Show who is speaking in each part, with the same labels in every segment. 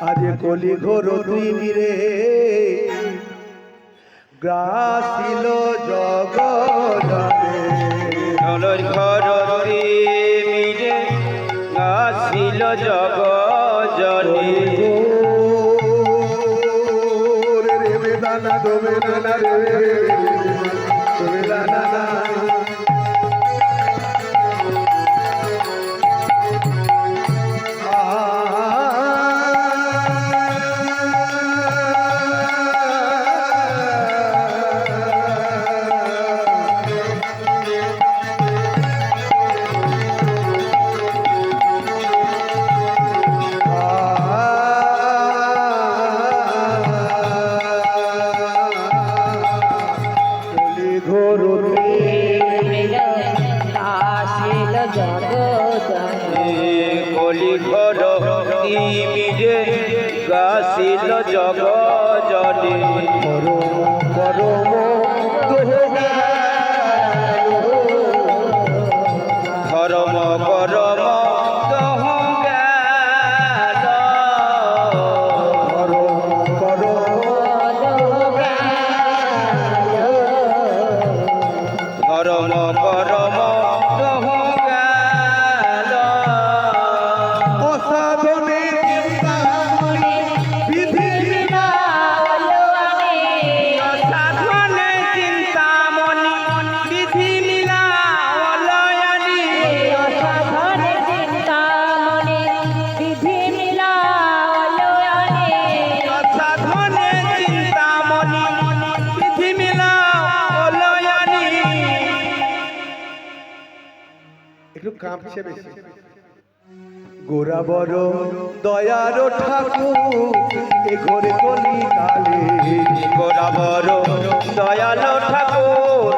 Speaker 1: আজ কলি ঘোর তুই মিরে গ্রাসিল জগজনে
Speaker 2: কলি ঘোর তুই মিরে গ্রাসিল জগজনে
Speaker 1: রে বেদানা দোবে নানা রে দোবে নানা
Speaker 2: কলি ঘোর মিরে গাছিল জগজনে
Speaker 1: পরম
Speaker 2: ধর্ম করম দহ গেল ধর্ম করম দহ গেল
Speaker 1: অসাধনে বিধি
Speaker 2: সাধনে চিন্তামণি বিধি মিলা অলয়ানি সাধনে চিন্তামণি বিধি মিলা অলয়ানি
Speaker 1: একটু কাঁপছে বেশি গোরা বড় দয়ার ঠাকুর এ ঘরে কলি কালে
Speaker 2: গোরা বড় দয়াল ঠাকুর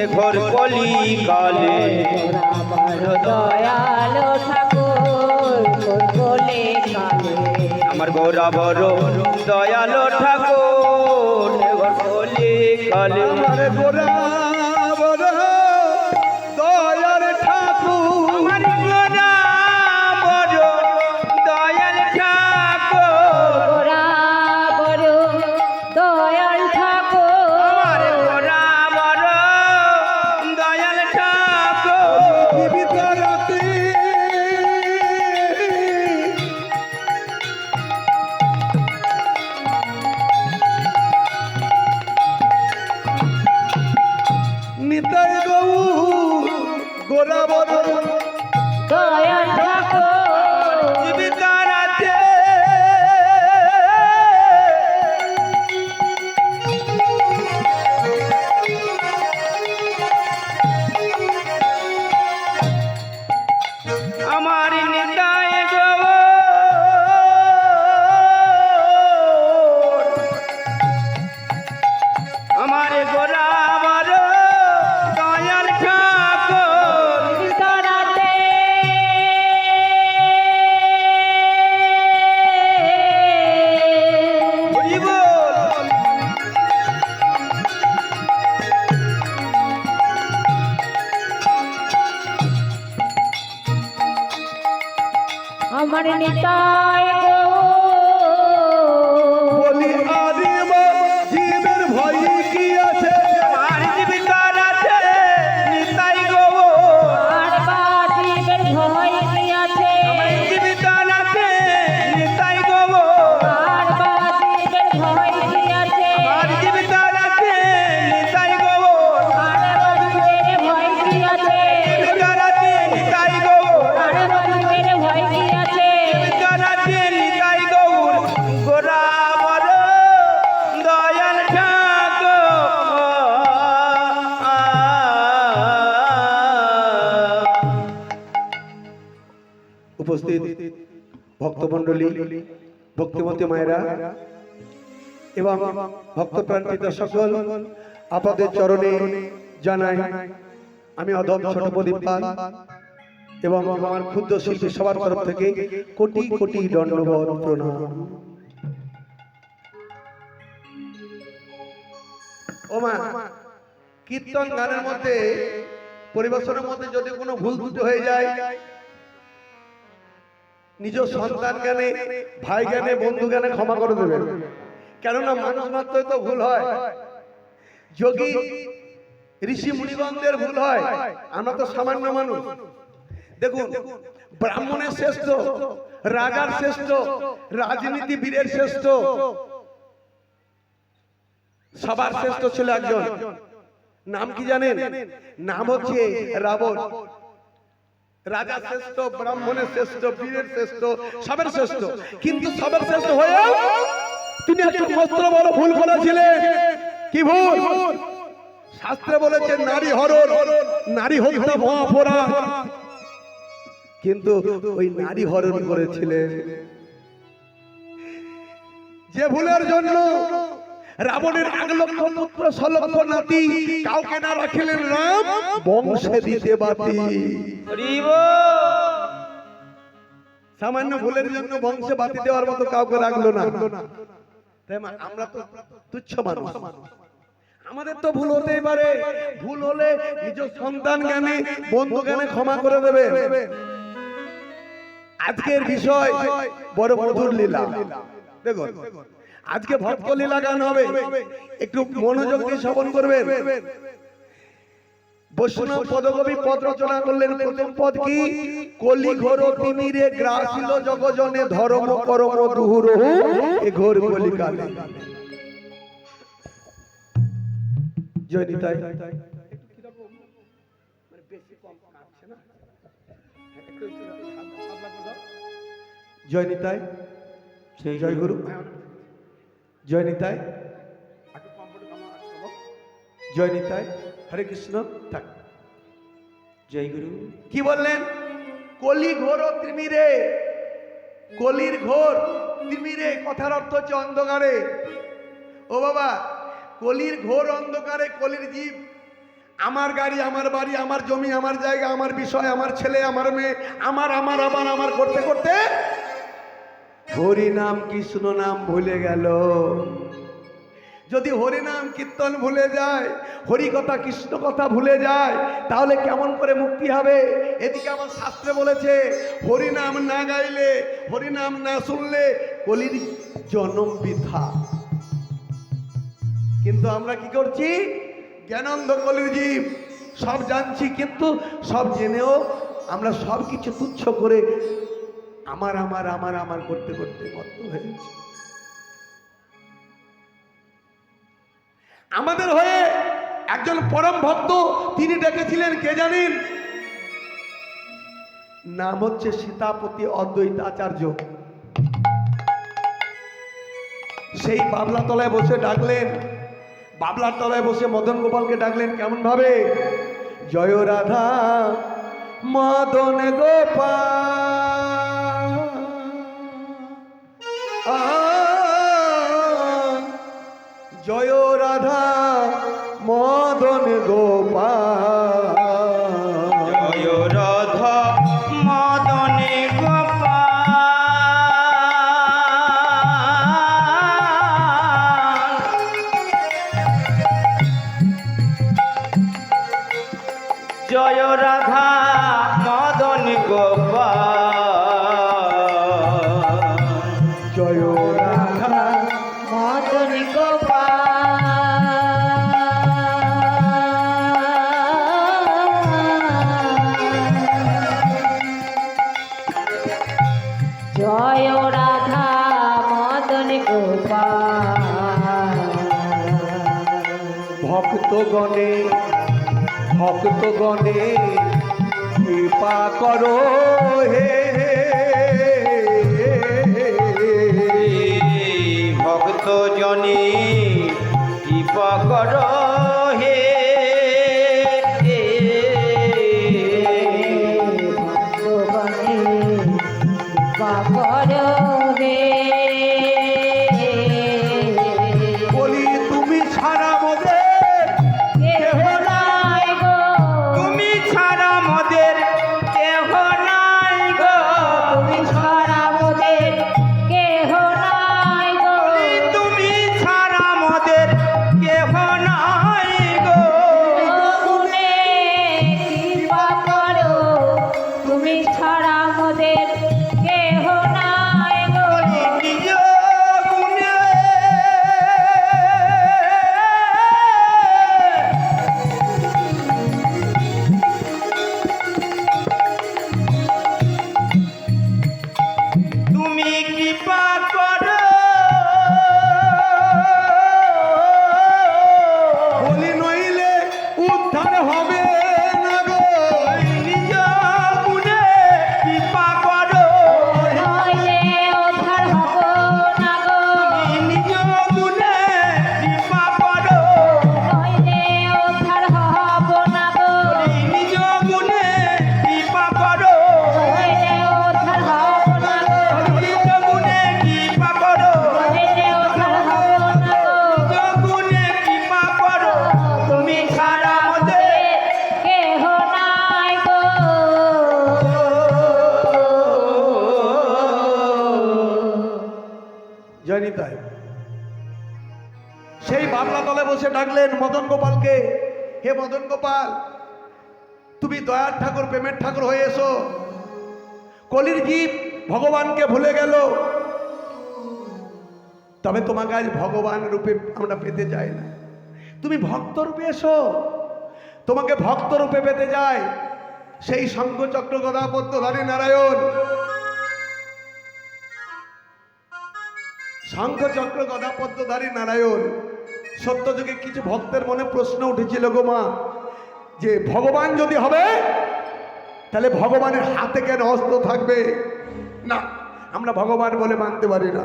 Speaker 2: এ ঘর কলি কালে আমার গোরা বড় দয়াল ঠাকুর এ ঘর কলি কালে
Speaker 1: আমার গোরা বড় দয়ার ঠাকুর
Speaker 2: আমার গোরা বড় দয়াল ঠাকুর আমার গোরা বড় দয়াল ঠাকুর
Speaker 1: বিবিধরতি নিতাই গৌ গোরা বড়
Speaker 2: জীবিকারাতে আমার নিতাই গো আমার গোরা বড় দয়াল ঠাকুর হরি বল
Speaker 3: আমার নিতাই
Speaker 1: বলি আদিমা জীবের ভয় কি আছে
Speaker 2: আমার জীবিকারাতে নিতাই গো
Speaker 3: ভয় আছে
Speaker 2: আমার জীবিকারাতে নিতাই গো
Speaker 3: ভয় আছে
Speaker 2: আমার জীবিকারাতে নিতাই গো
Speaker 3: ভয় আছে
Speaker 2: জীবিকারাতে নিতাই গো
Speaker 3: ভয় আছে
Speaker 2: জীবিকারাতে নিতাই গো গোরা বড় দয়াল ঠাকুর
Speaker 1: উপস্থিত ভক্তমণ্ডলী ভক্তিমতী মায়েরা এবং ভক্তপ্রান্তিত সকল আপনাদের চরণে জানাই আমি অধম ছোট প্রদীপ পাল এবং আমার ক্ষুদ্র শিল্পী সবার তরফ থেকে কোটি কোটি দণ্ডবত প্রণাম। ওমা কীর্তন গানের মধ্যে পরিবেশনের মধ্যে যদি কোনো ভুল ত্রুটি হয়ে যায় নিজ সন্তান জ্ঞানে, ভাই জ্ঞানে, বন্ধু জ্ঞানে ক্ষমা করে দেবেন। কেননা মানুষ মাত্রই তো ভুল হয়, যোগী ঋষি মুনিগণদের ভুল হয়, আমরা তো সামান্য মানুষ। দেখুন, ব্রাহ্মণের শ্রেষ্ঠ, রাজার শ্রেষ্ঠ, রাজনীতিবীরের শ্রেষ্ঠ, সবার শ্রেষ্ঠ ছিল একজন। নাম কি জানেন? নাম হচ্ছে রাবণ। রাজা শ্রেষ্ঠ, ব্রাহ্মণের শ্রেষ্ঠ, বীরের শ্রেষ্ঠ, সবার শ্রেষ্ঠ, কিন্তু সবার শ্রেষ্ঠ হয়ে তিনি একটা মস্ত বড় ভুল করেছিলেন। কি ভুল? শাস্ত্রে বলেছে নারী হরণ, নারী হত্যা মহাপরাধ, কিন্তু ওই নারী হরণ করেছিলেন। যে ভুলের জন্য রাবণের 1 লক্ষ পুত্র 6 লক্ষ নাতি, কাউকে না রাখিলেন রাম, বংশে দিতে বাতি। সামান্য ভুলের জন্য বংশে বাতি দেওয়ার মতো কাউকে রাখলো না। তাই আমরা তো তুচ্ছ মানুষ, আমাদের তো ভুল হতেই পারে। ভুল হলে নিজ সন্তান জ্ঞানে, বন্ধু জ্ঞানে ক্ষমা করে দেবে। আজকের বিষয় বড় মধুর লীলা। দেখুন, আজকে ভক্ত লীলা গান হবে, একটু মনোযোগ দিয়ে শ্রবণ করবেন। বৈষ্ণব পদকবি পদ রচনা করলেন। প্রথম পদ কি? কলি ঘোর তিমিরে গ্রাসিল জগজনে, ধর্ম করম দুহুরহু এ ঘোর কলিকালে। জয় নিতাই। জয় নিতাই, জয় গুরু, জয় নিতাই, জয় নিতাই, হরে কৃষ্ণ। থাক, জয় গুরু। কি বললেন? কলি ঘোর তিমিরে, কলির ঘোর তিমিরে, কথার অর্থ হচ্ছে অন্ধকারে। ও বাবা, কলির ঘোর অন্ধকারে কলির জীব আমার গাড়ি, আমার বাড়ি, আমার জমি, আমার জায়গা, আমার বিষয়, আমার ছেলে, আমার মেয়ে, আমার আমার আবার আমার করতে করতে হরি নাম কৃষ্ণ নাম ভুলে গেল। যদি হরি নাম কীর্তন ভুলে যায়, হরি কথা কৃষ্ণ কথা ভুলে যায়, তাহলে কেমন করে মুক্তি হবে? এদিকে আমার শাস্ত্রে বলেছে হরি নাম না গাইলে, হরি নাম না শুনলে কলির জন্ম বৃথা। কিন্তু আমরা কি করছি? জ্ঞানন্ধ কলির জীব, সব জানছি, কিন্তু সব জেনেও আমরা সব কিছু তুচ্ছ করে আমার আমার আমার আমার করতে করতে মত্ত হয়েছি। আমাদের হয়ে একজন পরম ভক্ত, তিনি ডেকেছিলেন, কে জানেন? নাম হচ্ছে সীতাপতি অদ্বৈত আচার্য। সেই বাবলা তলায় বসে ডাকলেন, বাবলার তলায় বসে মদন গোপালকে ডাকলেন। কেমন ভাবে? জয় রাধা মদন গোপাল, জয় রাধা মদন গোপাল,
Speaker 2: জয় রাধা মদনে গোপাল, জয় রাধা মদন গোপাল,
Speaker 1: জয় রাধা
Speaker 3: মদন গোপাল, জয় রাধা মদন গোপাল।
Speaker 1: ভক্তগণে ভক্তগণে কৃপা করো হে,
Speaker 2: ভক্ত জনে কৃপা কর হে,
Speaker 3: ভক্তগণে কৃপা করো হে।
Speaker 1: বলি তুমি ছাড়া মোদের
Speaker 3: কেহ নাই গো,
Speaker 2: তুমি ছাড়া মোদের কেহ নাই গো,
Speaker 3: তুমি ছাড়া মোদের কেহ নাই গো,
Speaker 2: তুমি ছাড়া
Speaker 1: জয়নিতাই সেই বাবলা তলে বসে ডাকলেন মদন গোপালকে, হে মদন গোপাল, তুমি দয়ার ঠাকুর প্রেমের ঠাকুর হয়ে এসো। কলির জীব ভগবানকে ভুলে গেল, তবে তোমাকে আজ ভগবান রূপে আমরা পেতে চাই না, তুমি ভক্ত রূপে এসো, তোমাকে ভক্ত রূপে পেতে যাই। সেই শঙ্খ চক্র গদা পদ্মধারী নারায়ণ, শঙ্খ চক্র গদা পদ্মধারী নারায়ণ। সত্যযুগে কিছু ভক্তের মনে প্রশ্ন উঠেছিল গো মা, যে ভগবান যদি হবে তাহলে ভগবানের হাতে কেন অস্ত্র থাকবে? না, আমরা ভগবান বলে মানতে পারি না।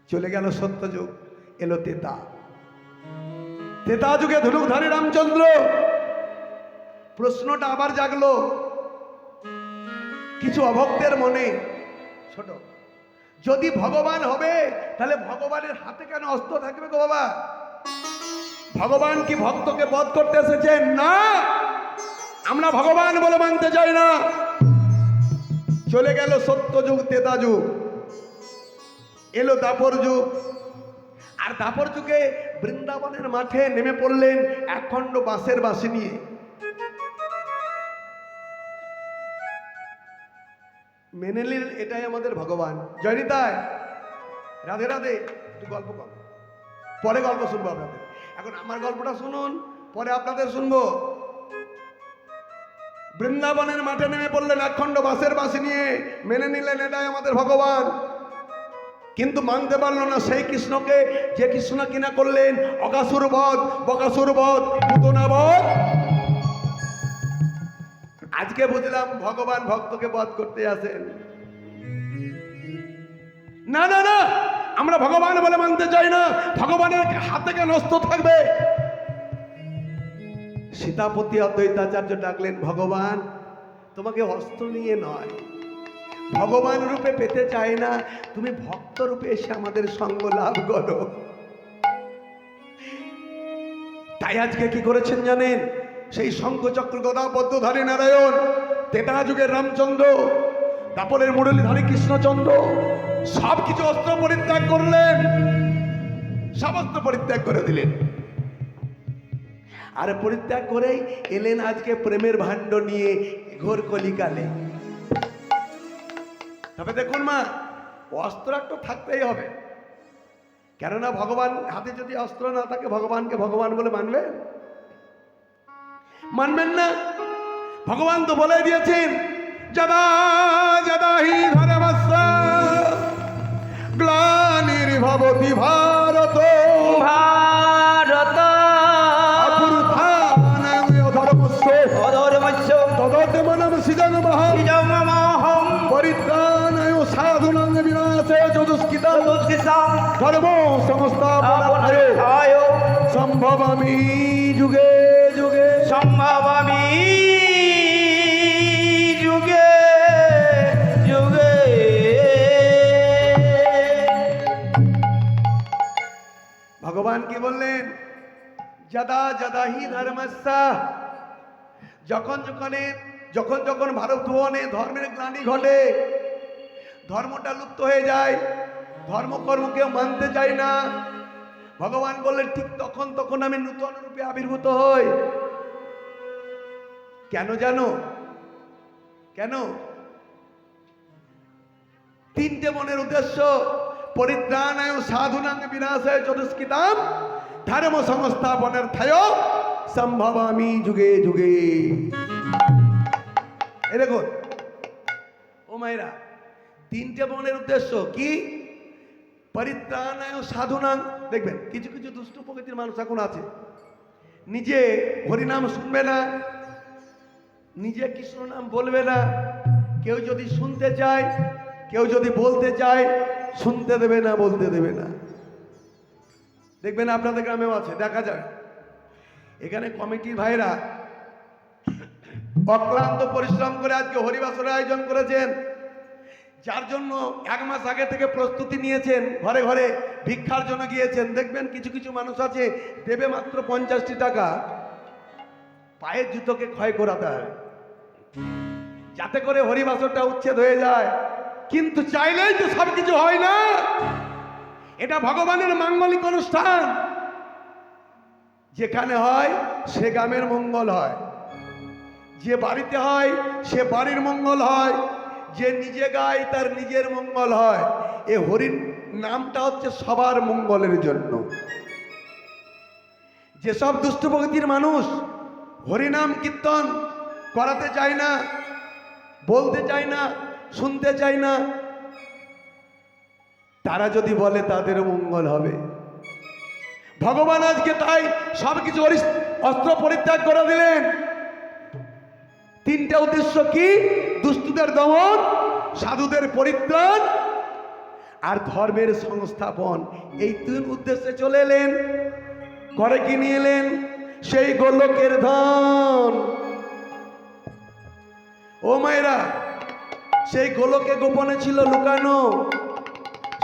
Speaker 1: চলে গেল সত্যযুগ, এলো তেতা। তেতা যুগে ধনুকধারী রামচন্দ্র। প্রশ্নটা আবার জাগলো কিছু অভক্তের মনে, ছোট, যদি ভগবান হবে তাহলে ভগবানের হাতে কেন অস্ত্র থাকবে গো বাবা? ভগবান কি ভক্তকে বধ করতে এসেছেন? না, আমরা ভগবান বলে মানতে চাই না। চলে গেল সত্যযুগ, তেতা যুগ, এলো দাপর যুগ। আর দাপর যুগে বৃন্দাবনের মাঠে নেমে পড়লেন একখণ্ড বাঁশের বাঁশি নিয়ে। মেনে নিলেন এটাই আমাদের ভগবান। জয়নিতাই, রাধে রাধে। একটু গল্প কর, পরে গল্প শুনবো আপনাদের। এখন আমার গল্পটা শুনুন, পরে আপনাদের শুনবো। বৃন্দাবনের মাঠে নেমে পড়লেন একখণ্ড বাঁশের বাঁশি নিয়ে, মেনে নিলেন এটাই আমাদের ভগবান। কিন্তু মানতে পারল না সেই কৃষ্ণকে, যে কৃষ্ণ কিনা করলেন অকাসুর বধ, বকাসুর বধ, পুতনা বধ। আজকে বুঝলাম ভগবান ভক্তকে বধ করতে আসেন। না না না, আমরা ভগবান বলে মানতে চাই না। ভগবানের হাতে কেন অস্ত্র থাকবে? সীতাপতি অদ্বৈতাচার্য ডাকলেন, ভগবান তোমাকে অস্ত্র নিয়ে নয়, ভগবান রূপে পেতে চাই না, তুমি ভক্ত রূপে এসে আমাদের সঙ্গ লাভ করো। তাই আজকে কি করেছেন জানেন? সেই শঙ্খ চক্র গদা পদ্মধারী নারায়ণ, তেতা যুগের রামচন্দ্র, দাপরের মুরলীধারী কৃষ্ণচন্দ্র সব কিছু অস্ত্র পরিত্যাগ করলেন, সমস্ত পরিত্যাগ করে দিলেন। আর পরিত্যাগ করেই এলেন আজকে প্রেমের ভাণ্ড নিয়ে ঘোর কলিকালে। তবে দেখুন মা, অস্ত্র একটু থাকতেই হবে, কেননা ভগবান হাতে যদি অস্ত্র না থাকে ভগবানকে ভগবান বলে মানবেন? মানবেন না। ভগবান তো বলে দিয়েছেন, যদা যদা হি ধর্মস্য গ্লানির্ভবতি ভারত
Speaker 2: ভারত
Speaker 1: অভ্যুত্থানায় ধর্মস্য
Speaker 2: অধর্মস্য
Speaker 1: তদাত্মনম সৃজনমহঃ
Speaker 2: ইদমহং
Speaker 1: পরিত্রাণায় সাধুনাং বিনাশে চতুষ্কৃতং
Speaker 2: দুষ্কৃতাং
Speaker 1: ধর্ম সংস্থাপনায়
Speaker 2: আপনায়
Speaker 1: সম্ভবামি যুগে যুগে।
Speaker 2: সম্ভবামি যুগে যুগে।
Speaker 1: ভগবান কি বললেন? যদা যদা হি ধর্মস্য, যখন যখন ভারত ভুবনে ধর্মের গ্লানি ঘটে, ধর্মটা লুপ্ত হয়ে যায়, ধর্মকর্ম কেউ মানতে চায় না, ভগবান বললেন ঠিক তখন আমি নূতন রূপে আবির্ভূত হই। কেন জানো? কেন? তিনটে মনের উদ্দেশ্য, পরিত্রাণায় সাধুনাং বিনাশায় চতুষ্কৃতাং ধর্ম সংস্থাপনার্থায় সম্ভবামি যুগে যুগে। এই দেখুন ও মায়েরা, তিনটে মনের উদ্দেশ্য কি? পরিত্রাণায় সাধুনাং। দেখবেন কিছু কিছু দুষ্ট প্রকৃতির মানুষ এখন আছে, নিজে হরিনাম শুনবে না, নিজে কৃষ্ণ নাম বলবে না, কেউ যদি শুনতে চায়, কেউ যদি বলতে চায়, শুনতে দেবে না, বলতে দেবে না। দেখবেন আপনাদের গ্রামেও আছে, দেখা যায়। এখানে কমিটির ভাইরা অক্লান্ত পরিশ্রম করে আজকে হরিবাসরের আয়োজন করেছেন, যার জন্য 1 মাস আগে থেকে প্রস্তুতি নিয়েছেন, ঘরে ঘরে ভিক্ষার জন্য গিয়েছেন। দেখবেন কিছু কিছু মানুষ আছে দেবে মাত্র 50টি টাকা, পায়ের জুতোকে ক্ষয় করাতে হয়, যাতে করে হরিবাসরটা উচ্ছেদ হয়ে যায়। কিন্তু চাইলেই তো সব কিছু হয় না। এটা ভগবানের মাঙ্গলিক অনুষ্ঠান। যেখানে হয় সে গ্রামের মঙ্গল হয়, যে বাড়িতে হয় সে বাড়ির মঙ্গল হয়, যে নিজে গায় তার নিজের মঙ্গল হয়। এ হরির নামটা হচ্ছে সবার মঙ্গলের জন্য। যেসব দুষ্ট প্রকৃতির মানুষ হরিনাম কীর্তন করাতে চায় না, বলতে চায় না, শুনতে চায় না, তারা যদি বলে তাদের মঙ্গল হবে। ভগবান আজকে তাই সবকিছু অস্ত্র পরিত্যাগ করে দিলেন। তিনটা উদ্দেশ্য কি? দুষ্টদের দমন, সাধুদের পরিত্রাণ আর ধর্মের সংস্থাপন। এই তিন উদ্দেশ্যে চলে এলেন। করে কি নিয়ে এলেন? সেই গোলকের ধন। ও মায়েরা, সেই গোলকে গোপনে ছিল লুকানো।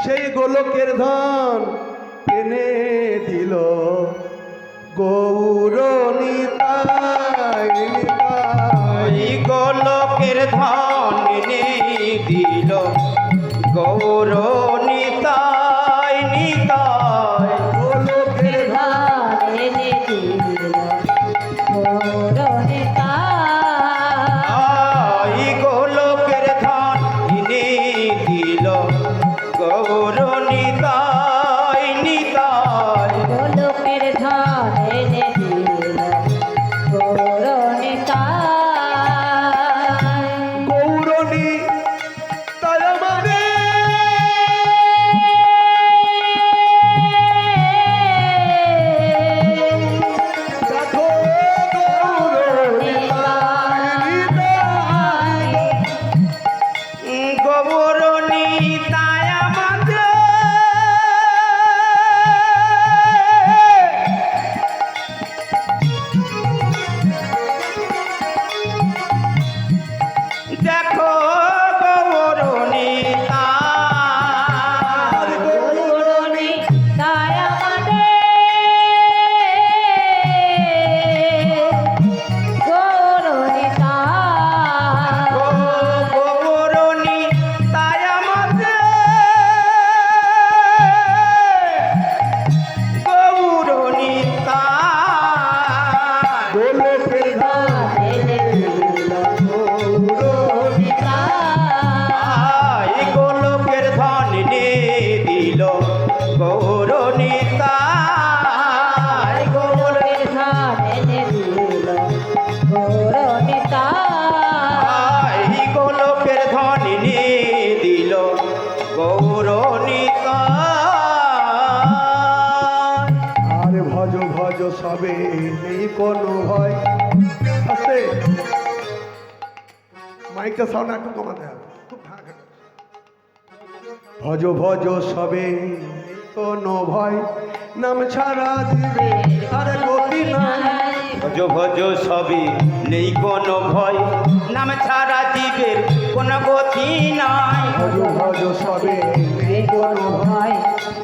Speaker 1: সেই গোলকের ধন এনে দিল গৌর নিতাই নিতাই।
Speaker 2: ওই গোলকের ধন এনে দিল গৌর নিতাই নিতাই।
Speaker 1: গোলকের
Speaker 3: ধান এনে দিল গৌর নিতাই।
Speaker 2: ওই গোলকের ধন এনে দিল গৌর নিতাই নিতাই।
Speaker 3: গোলকের ধান এনে দিল গৌর নিতাই।
Speaker 1: গৌরণী তাই আমাদের দেখো গৌরণী তাই নিতাই।
Speaker 2: গৌর নিতাই আমাদের দেখো গৌর নিতাই।
Speaker 3: গৌর নিতাই আমাদের গৌর নিতাই।
Speaker 2: গৌর নিতাই আমাদের গৌর নিতাই।
Speaker 1: গোলকের ধন
Speaker 3: এনে দিল গৌর নিতাই।
Speaker 2: এই গোলকের ধন এনে দিল গৌর নিতাই।
Speaker 3: গোলকের ধান এনে দিল গৌর নিতাই।
Speaker 2: এই গোলকের ধন এনে দিল গৌর নিতাই।
Speaker 1: আরে ভজ ভজ সবে নেই কোনো ভয়। আস্তে মাইকটা সাউন্ড একটু কমাতে হবে, খুব ঢাকা। ভজ ভজ সবে নেই কোনো ভয়, নাম ছাড়া দিবে আর গতি নাই।
Speaker 2: ভজ ভজ সবই নেই কোনো ভয়, নাম ছাড়া জীবের কোনো গতি নাই।
Speaker 1: ভজ ভজ সবে নেই কোনো ভয়,
Speaker 3: ভয়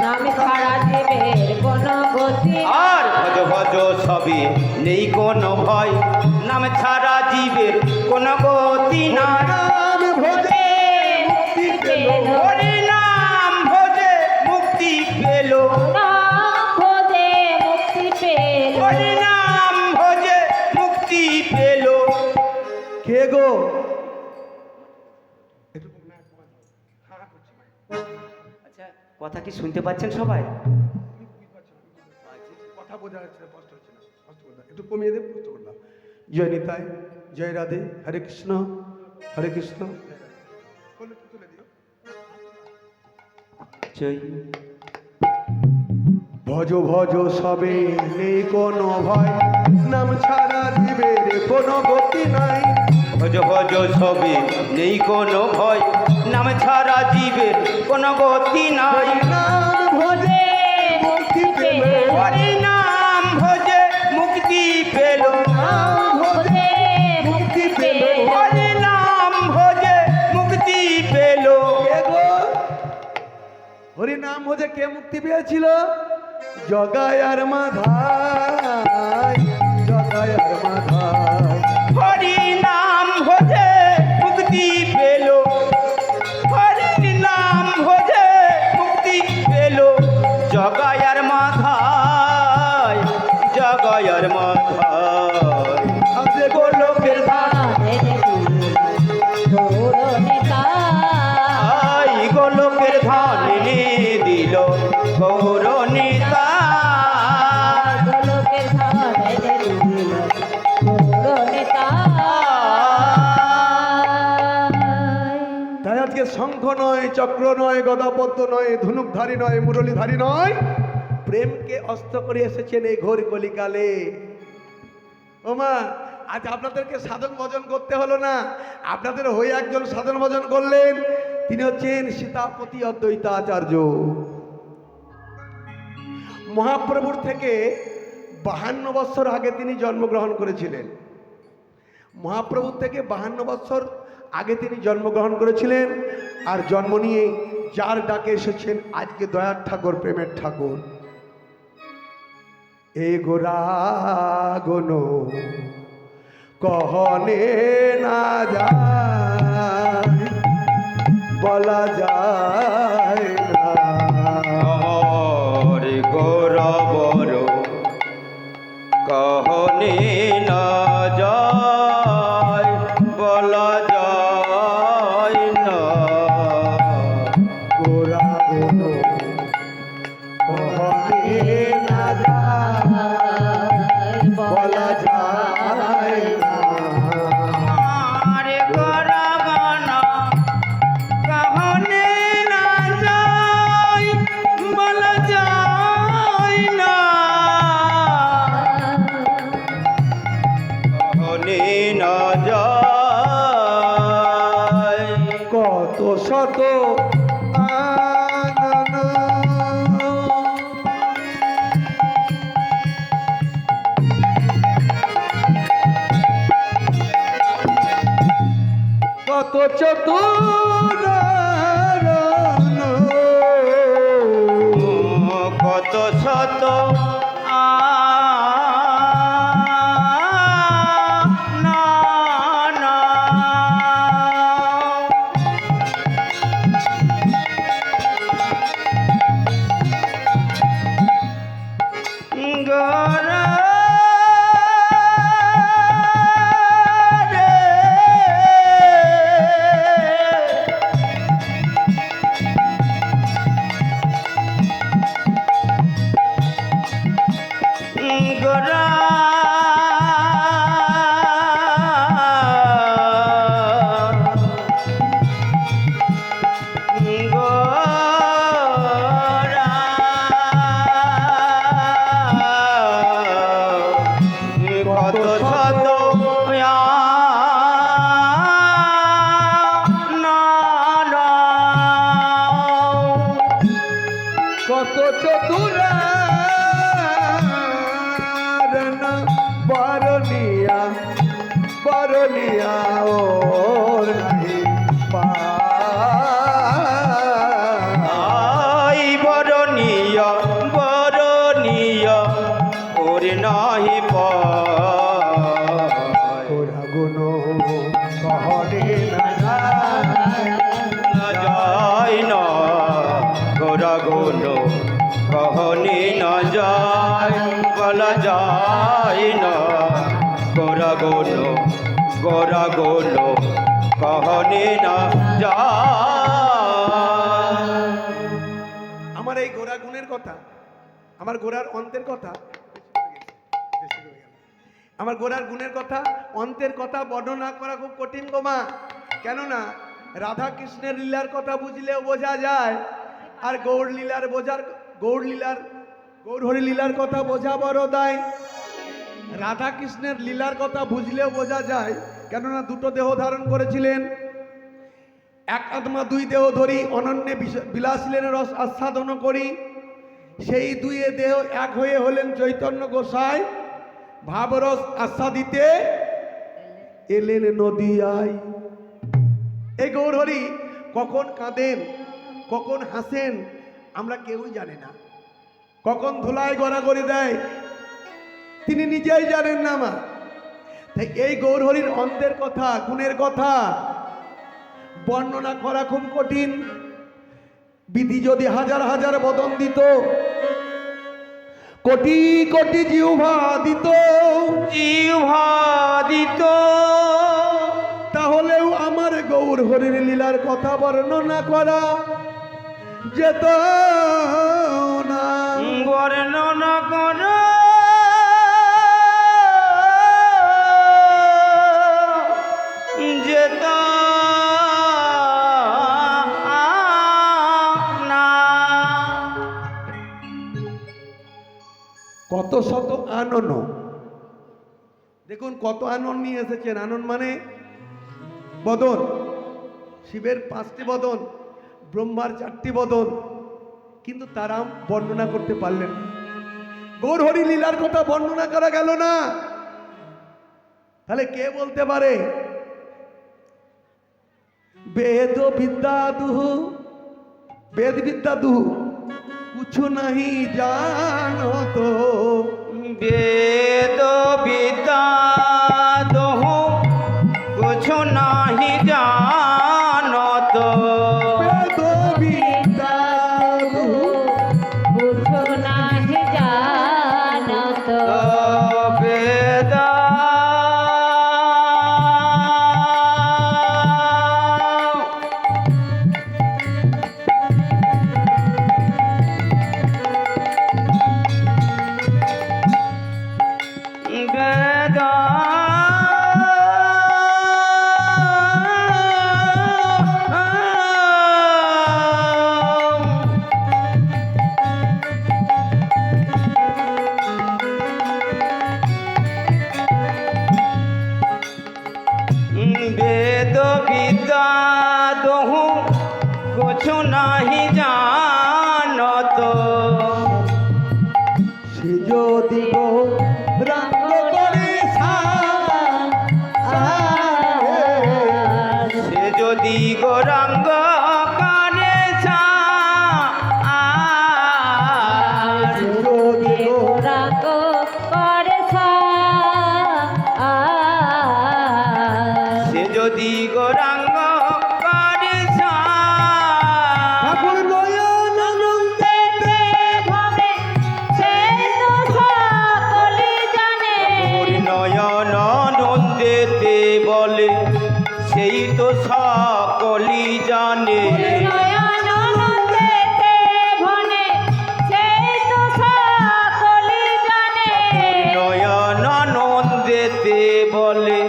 Speaker 3: নাম ছাড়া জীবের কোনো গতি
Speaker 2: আর ভজ ভজ সবই নেই কোনো ভয়, নাম ছাড়া জীবের কোনো গতি নাই।
Speaker 1: নাম ভজে মুক্তি পেল।
Speaker 2: হরি নাম ভজে মুক্তি পেল।
Speaker 3: নাম ভজে মুক্তি পেল।
Speaker 2: হরি নাম ভজে মুক্তি পেল।
Speaker 1: কে গো?
Speaker 2: আচ্ছা, কথা কি শুনতে পাচ্ছেন সবাই?
Speaker 1: কথা বোঝা যাচ্ছে না, কষ্ট হচ্ছে না, কষ্ট করলাম একটু কমিয়ে দেব, কষ্ট করলাম। জয় নিতাই, জয় রাধে, হরে কৃষ্ণ হরে কৃষ্ণ।
Speaker 2: জয়
Speaker 1: ভজ ভজ সবে নেই কোনো ভয়, নাম ছাড়া জীবের কোনো গতি নাই।
Speaker 2: ভজ ভজ সবে নেই কোনো ভয়, নাম ছাড়া জীবের কোনো গতি নাই।
Speaker 1: নাম ভজে মুক্তি পেল।
Speaker 2: হরি নাম ভজে মুক্তি পেল।
Speaker 1: নাম ভজে মুক্তি পেল।
Speaker 2: হরি নাম ভজে মুক্তি পেল।
Speaker 1: কে গো? হরি নাম ভজে কে মুক্তি পেয়েছিল? জগায় আর মাধাই, জগায় আর মাধাই।
Speaker 2: হরি নাম ভজে মুক্তি পেল। হরি গোলকের ধন এনে দিল গৌর নিতাই।
Speaker 3: গোলকের ধন এনে দিল গৌর নিতাই।
Speaker 1: তাই আজকে শঙ্খ নয়, চক্র নয়, গদাপদ্ম নয়, ধনুকধারী নয়, মুরলীধারী নয়, প্রেমকে অস্ত্র করে এসেছেন এই ঘোর কলিকালে। ওমা, আজ আপনাদেরকে সাধন ভজন করতে হলো না, আপনাদের হয়ে একজন সাধন ভজন করলেন, তিনি হচ্ছেন সীতাপতি অদ্বৈতাচার্য। মহাপ্রভুর থেকে 52 বছর আগে তিনি জন্মগ্রহণ করেছিলেন। মহাপ্রভুর থেকে 52 বছর আগে তিনি জন্মগ্রহণ করেছিলেন, আর জন্ম নিয়ে যার ডাকে এসেছেন আজকে দয়ার ঠাকুর, প্রেমের ঠাকুর। এ গোরা গোনো কহনে না যায়, বলা যায় না।
Speaker 2: আমার গৌরবর কহনে না যায়, বলা যায় না।
Speaker 1: গোরা গোনো কহনে না যায়, বলা যায় না।
Speaker 2: আমার গৌরবন কহনে না যায়, বলা যায় না। কহনে না যায়।
Speaker 1: কত শত আনন কত চতুর
Speaker 2: কত শত না না গোরা গোরা গোরা কত শত না না
Speaker 1: কত চতুর বরনিয়া বরনিয়া ও নাহি
Speaker 2: আই বরণীয় বরণীয় ওরে নাহি পায়।
Speaker 1: গোরা গুনো কহনে না
Speaker 2: না যায় না গোরা গুণ কহনে না যায়, বলা যায় না। গোরা গুণ কহনে না যায়।
Speaker 1: আমার এই গোরা গুণের কথা, আমার গোরার অন্তের কথা, আমার গোরার গুণের কথা, অন্তের কথা বর্ণনা করা খুব কঠিন গো মা। কেননা রাধা কৃষ্ণের লীলার কথা বুঝলেও বোঝা যায়, আর গৌর হরি লীলার কথা বোঝা বড় দায়। রাধা কৃষ্ণের লীলার কথা বুঝলেও বোঝা যায়, কেননা দুটো দেহ ধারণ করেছিলেন, এক আত্মা দুই দেহ ধরি অনন্যে বিলাসিলেন রস আস্বাদন করি। সেই দুয়ে দেহ এক হয়ে হলেন চৈতন্য গোসাই, ভাবরস আস্বাদিতে এলেন নদিয়ায়। এই গৌরহরি কখন কাঁদেন, কখন হাসেন, আমরা কেউই জানি না। কখন ধুলায় গড়াগড়ি দেয়, তিনি নিজেই জানেন না মা। তাই এই গৌরহরির অন্তের কথা, গুণের কথা বর্ণনা করা খুব কঠিন। বিধি যদি হাজার হাজার বদন দিত, কোটি কোটি জিহ্বা দিত,
Speaker 2: জিহ্বাদিত
Speaker 1: তাহলেও আমার গৌর হরির লীলার কথা বর্ণনা করা যেত না।
Speaker 2: বর্ণনা করো যেত না।
Speaker 1: কত শত আনন, দেখুন কত আনন নিয়ে এসেছেন। আনন মানে বদন, শিবের 5টি বদন, ব্রহ্মার 4টি বদন, কিন্তু তারা বর্ণনা করতে পারলেন না। গৌর হরি লীলার কথা বর্ণনা করা গেল না। তাহলে কে বলতে পারে বেদ বিদ্যা দুহু, বেদ বিদ্যা দুহু কুছু নাহি জানো তো।
Speaker 2: বেদ বিদ্যা দোহো কুছ নাহি জানত।
Speaker 1: বেদ বিদ্যা দুহু
Speaker 3: বুঝো নাহি জানত।
Speaker 2: বেদ বেদ বেদ বিদ্যা দোহু কুছ নাহি জানত।
Speaker 1: সে যদি রাঙ্গ করে
Speaker 2: সে যদি গৌরাঙ্গ কানে
Speaker 1: যদি
Speaker 3: রাগ করে
Speaker 2: সে যদি গৌরাঙ্গ কানে
Speaker 1: ঠাকুর নয়ন আনন্দেতে
Speaker 3: ভাবে সেই তো সকলে জানে।
Speaker 2: নয়ন নন্দেতে বলে সেই তো সকলি জানে।
Speaker 3: নয়ন নন্দেতে ভনে সেই তো সকলে জানে।
Speaker 2: নয়ন নন্দেতে বলে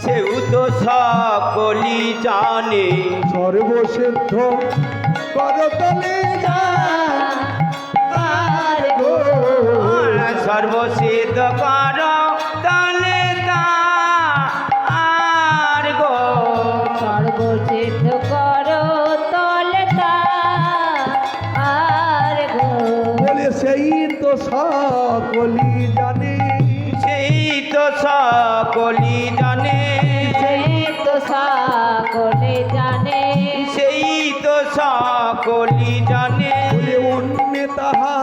Speaker 2: সেও তো সকলি জানে।
Speaker 1: সর্বসিদ্ধ করতলে
Speaker 3: আর গো
Speaker 2: সর্বসিদ্ধ কর তালে আর গো।
Speaker 3: সর্বসিদ্ধ করো তলে আর গো।
Speaker 1: বলে সেই তো সকলি জানে।
Speaker 2: সেই তো সকলি জানে।
Speaker 3: সেই তো সকলে জানে।
Speaker 2: সেই তো সকলি জানে।
Speaker 1: বলে অন্য তাহা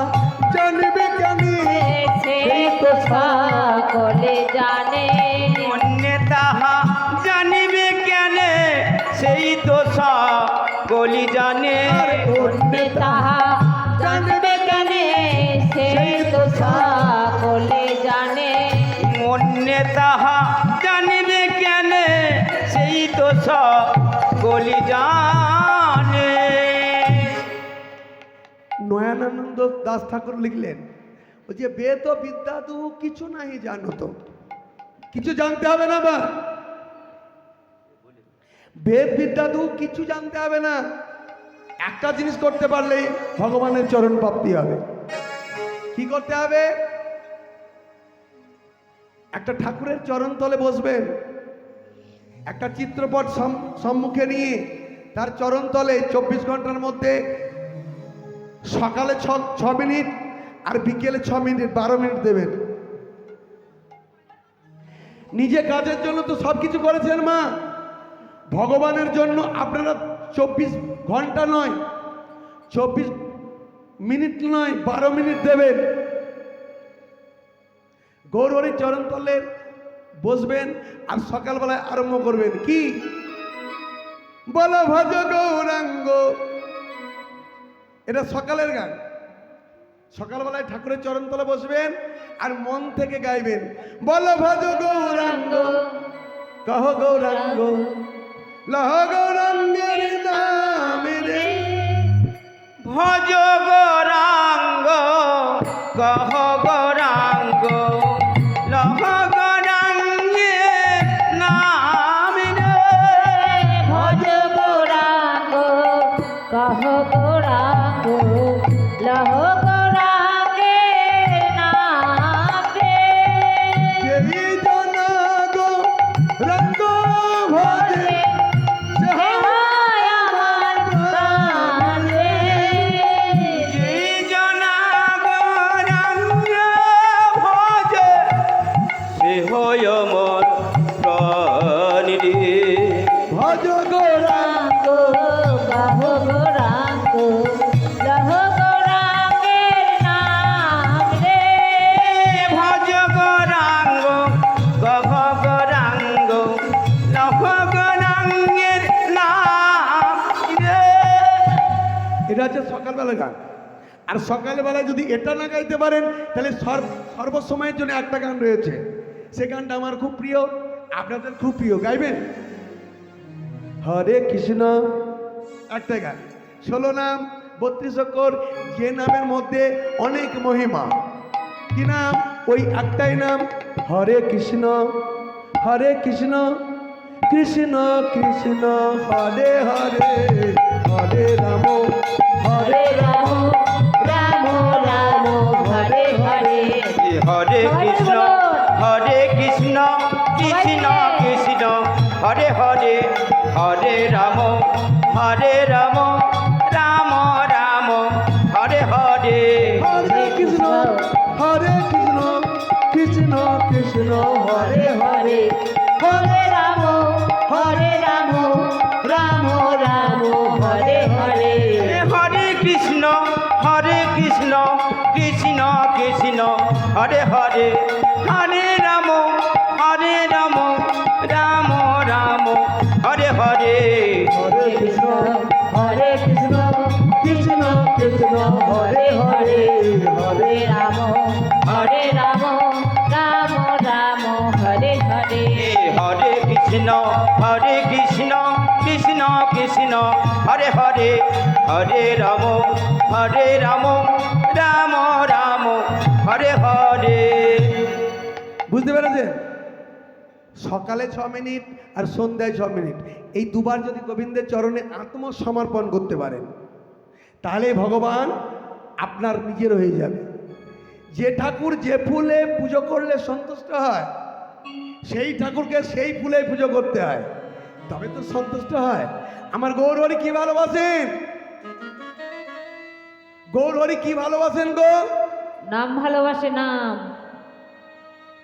Speaker 1: জানবে কেনে।
Speaker 3: সেই তো সকলে জানে।
Speaker 2: অন্য তাহা জানিবে কেনে সেই তো সকলি জানে।
Speaker 1: অন্য
Speaker 3: তাহা জানবে কেনে সেই তো সকলে জানে।
Speaker 2: অন্য তাহা জানিবে কেনে সেই তো সকলি জানে।
Speaker 1: নয়নানন্দ দাস ঠাকুর লিখলেন, ওই যে বেদ ও বিদ্যা তো কিছু নাই জানো তো, কিছু জানতে হবে না বা বেদ বিদ্যা তো কিছু জানতে হবে না। একটা জিনিস করতে পারলেই ভগবানের চরণ প্রাপ্তি হবে। কি করতে হবে? একটা ঠাকুরের চরণ তলে বসবেন, একটা চিত্রপট সম্মুখে নিয়ে তার চরণ তলে 24 ঘন্টার মধ্যে সকালে 6 মিনিট আর বিকেলে 6 মিনিট, 12 মিনিট দেবেন। নিজে কাজের জন্য তো সব কিছু করেছেন মা, ভগবানের জন্য আপনারা 24 ঘন্টা নয়, 24 মিনিট নয়, 12 মিনিট দেবেন। গৌরহরির চরণ তলে বসবেন আর সকালবেলায় আরম্ভ করবেন কি? বল ভজ গৌরাঙ্গ। এটা সকালের গান। সকালবেলায় ঠাকুরের চরণ তলে বসবেন আর মন থেকে গাইবেন, বল ভজ গৌরাঙ্গ, কহ গৌরাঙ্গ, লহ গৌরাঙ্গের নাম রে,
Speaker 2: ভজ গৌরাঙ্গ কহ গৌরাঙ্গ লহ গৌরাঙ্গে নাম রে।
Speaker 3: ভজ গৌরাঙ্গ কহ গৌরাঙ্গ লহ গৌরাঙ্গে নাম রে।
Speaker 1: যেই জন গৌরাঙ্গ ভজে সে হয়
Speaker 3: আমার প্রাণ রে।
Speaker 2: যেই জনা গৌরাঙ্গ ভজে সে হয় আমার প্রাণ রে।
Speaker 1: ভজ গৌরাঙ্গ
Speaker 3: গৌরাঙ্গ কহ গৌরাঙ্গ লহ গৌরাঙ্গের নাম রে।
Speaker 2: ভজ গৌরাঙ্গ গহ গৌরাঙ্গ লহ গৌরাঙ্গের নাম রে।
Speaker 1: এটা হচ্ছে সকালবেলা গান। আর সকালবেলা যদি এটা না গাইতে পারেন তাহলে সর্বসময়ের জন্য একটা গান রয়েছে, সে গানটা আমার খুব প্রিয়, আপনাদের খুব প্রিয়, গাইবেন? হরে কৃষ্ণ, একটা গান, 16 নাম 32 অক্ষর, যে নামের মধ্যে অনেক মহিমা। কি নাম? ওই একটাই নাম, হরে কৃষ্ণ কৃষ্ণ কৃষ্ণ হরে হরে, হরে রাম
Speaker 3: হরে রাম রাম রাম হরে হরে।
Speaker 2: হরে কৃষ্ণ কৃষ্ণ কৃষ্ণ হরে হরে, হরে রাম রাম রাম রাম হরে হরে।
Speaker 1: হরে কৃষ্ণ কৃষ্ণ কৃষ্ণ হরে হরে,
Speaker 3: হরে রাম রাম রাম হরে হরে।
Speaker 2: হরে কৃষ্ণ কৃষ্ণ কৃষ্ণ হরে হরে, হরে রাম রাম রাম হরে হরে।
Speaker 1: হরে কৃষ্ণ
Speaker 3: কৃষ্ণ
Speaker 1: কৃষ্ণ হরে হরে,
Speaker 3: হরে রাম রাম রাম হরে হরে।
Speaker 2: হরে কৃষ্ণ কৃষ্ণ কৃষ্ণ হরে হরে, হরে রাম রাম রাম হরে হরে।
Speaker 1: বুঝতে পেরেছেন? সকালে 6 মিনিট আর সন্ধ্যায় 6 মিনিট, এই দুবার যদি গোবিন্দের চরণে আত্মসমর্পণ করতে পারেন তাহলে ভগবান আপনার নিজের হয়ে যাবে। যে ঠাকুর যে ফুলে পুজো করলে সন্তুষ্ট হয়, সেই ঠাকুরকে সেই ফুলে পুজো করতে হয়, তবে তো সন্তুষ্ট হয়। আমার গৌরহরি কি ভালোবাসেন? গৌরহরি কি ভালোবাসেন গো?
Speaker 3: নাম ভালোবাসে নাম।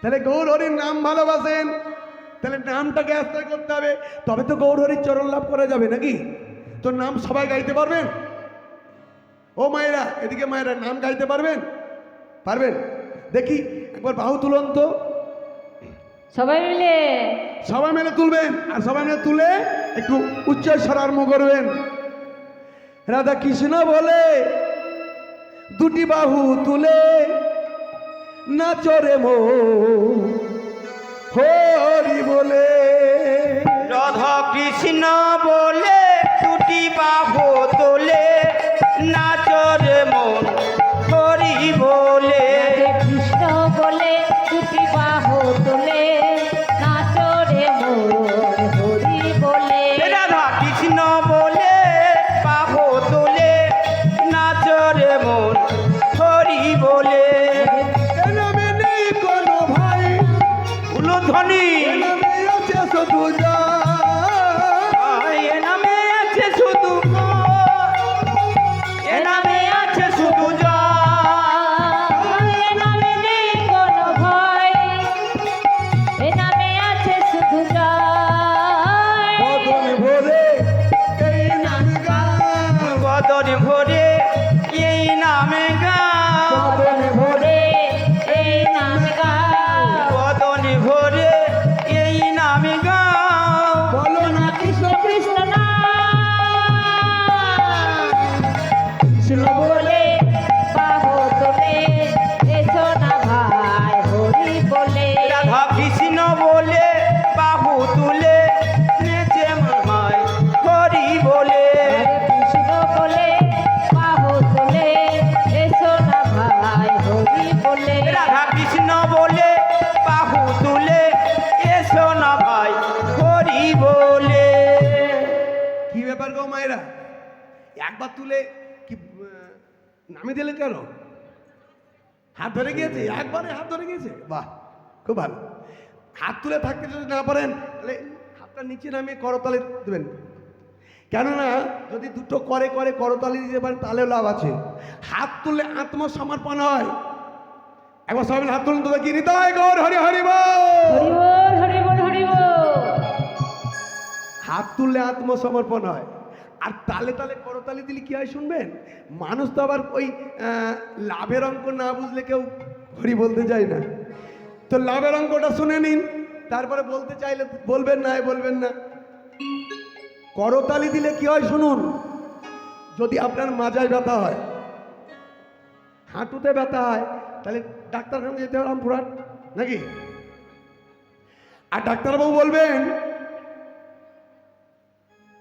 Speaker 1: তাহলে গৌরহরির নাম ভালোবাসেন, তাহলে নামটাকে আস্তে করতে হবে, তবে তো গৌরহরির চরণ লাভ করা যাবে নাকি? তো নাম সবাই গাইতে পারবেন? ও মায়েরা, এদিকে মায়েরা, নাম গাইতে পারবেন? পারবেন? দেখি একবার বাহু তুলন তো,
Speaker 3: সবাই মিলে
Speaker 1: সবাই মিলে তুলবেন, আর সবাই মিলে তুলে একটু উচ্চস্বর আরম্ভ করবেন। রাধা কৃষ্ণ বলে দুটি বাহু তুলে নাচরে মো হরি বলে।
Speaker 2: রাধা কৃষ্ণ বলে দুটি বাহু তোলে নাচরে মন হরি বলে।
Speaker 3: রাধে কৃষ্ণ বলে দুটি বাহু তোলে নাচরে মোর হরি বলে।
Speaker 2: রাধা কৃষ্ণ বলে বাহু তোলে নাচরে মন হরি বলে।
Speaker 1: এ নামে নেই কোনো ভাই,
Speaker 2: উলুধ্বনি
Speaker 1: এ নামে আছে শুধু জয়।
Speaker 2: এ নামে আছে শুধু, এ নামে আছে শুধু জয়।
Speaker 1: একবার তুলে কি নামিয়ে দিলে কেন? হাত ধরে গিয়েছে, একবারে হাত ধরে গিয়েছে, বাহ খুব ভালো। হাত তুলে থাকতে যদি না পারেন তাহলে হাতটা নিচে নামিয়ে করতালি দেবেন, কেননা যদি দুটো করে করে করতালি দিতে পারেন তাহলেও লাভ আছে। হাত তুললে আত্মসমর্পণ হয়। একবার সবাই হাত তুলুন তো দেখি, নিতাই গৌর হরি হরি বল।
Speaker 3: হরি বল, হরি বল, হরি বল।
Speaker 1: হাত তুললে আত্মসমর্পণ হয়। আর তালে তালে করতালি দিলে কি হয় শুনবেন? মানুষ তো আবার ওই লাভের অঙ্ক না বুঝলে কেউ হরি বলতে যায় না। তো লাভের অঙ্কটা শুনে নিন, তারপরে বলতে চাইলে বলবেন, না বলবেন না। করতালি দিলে কি হয় শুনুন, যদি আপনার মাজায় ব্যথা হয়, হাঁটুতে ব্যথা হয়, তাহলে ডাক্তারখানা যেতে হবে রামপুরহাট নাকি? আর ডাক্তারবাবু বলবেন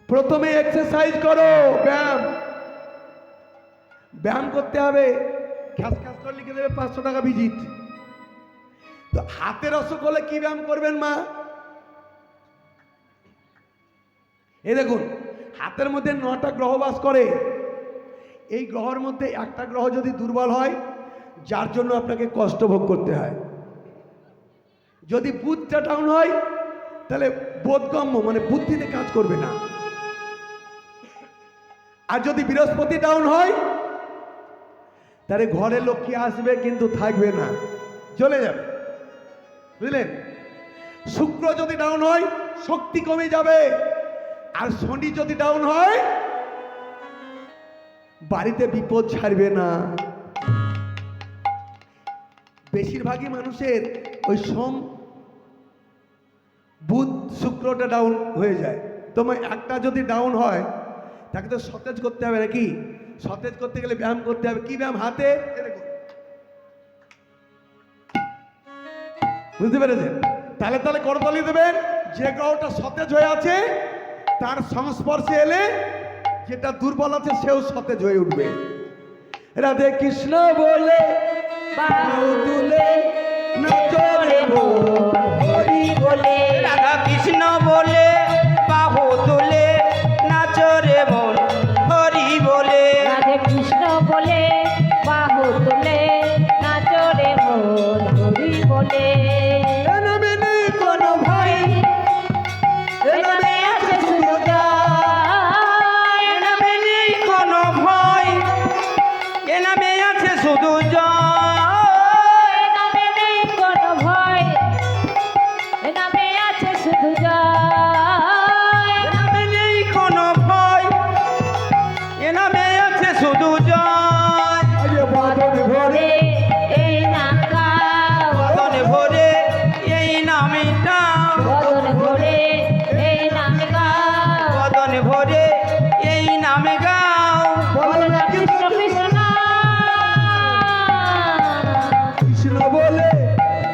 Speaker 1: প্রথমে এক্সারসাইজ করো, ব্যায়াম ব্যায়াম করতে হবে। খ্যাস খ্যাস করে লিখে দেবে 500 টাকা ভিজিট। তো হাতের অসুখ হলে কি ব্যায়াম করবেন মা? এই দেখুন, হাতের মধ্যে 9টা গ্রহ বাস করে। এই গ্রহের মধ্যে একটা গ্রহ যদি দুর্বল হয়, যার জন্য আপনাকে কষ্ট ভোগ করতে হয়। যদি বুধটা ডাউন হয় তাহলে বোধগম্য মানে বুদ্ধিতে কাজ করবে না। আর যদি বৃহস্পতি ডাউন হয় তাহলে ঘরে লক্ষ্মী আসবে কিন্তু থাকবে না, চলে যাবে, বুঝলেন? শুক্র যদি ডাউন হয় শক্তি কমে যাবে। আর শনি যদি ডাউন হয় বাড়িতে বিপদ ছাড়বে না। বেশিরভাগই মানুষের ওই সোম বুধ শুক্রটা ডাউন হয়ে যায়। তোমার একটা যদি ডাউন হয় তাকে তো সতেজ করতে হবে নাকি? সতেজ করতে গেলে ব্যায়াম করতে হবে। কি ব্যায়াম? হাতে, বুঝতে পেরেছেন? তাহলে তাহলে করতালি দেবেন। যে গ্রহটা সতেজ হয়ে আছে তার সংস্পর্শে এলে যেটা দুর্বল আছে সেও সতেজ হয়ে উঠবে। রাধে কৃষ্ণ বলে
Speaker 3: বাহু তুলে নাচরে মন হরি বলে।
Speaker 2: রাধা কৃষ্ণ বলে বাহু তুলে নাচরে মন হরি বলে।
Speaker 3: রাধে কৃষ্ণ বলে বাহু তুলে নাচরে মন হরি বলে।
Speaker 1: এ নামে নেই কোনো ভয়,
Speaker 3: এ নামে আছে শুধু জয়।
Speaker 2: এ নামে নেই কোনো ভয়, এ নামে আছে শুধু জয়।
Speaker 3: এ নামে নেই কোনো ভয়, এ নামে আছে শুধু জয়।
Speaker 2: এ নামে নেই কোনো ভয়, এ নামে আছে শুধু জয়।
Speaker 1: আজে বাদন ভরে
Speaker 3: এই নাম গাও,
Speaker 2: বদন ভরে এই নামটা,
Speaker 3: বদন ভরে এই নাম গাও।
Speaker 2: বদন ভরে এই নামে গাও।
Speaker 3: বলো না কৃষ্ণ কৃষ্ণ নাম।
Speaker 1: কৃষ্ণ বলে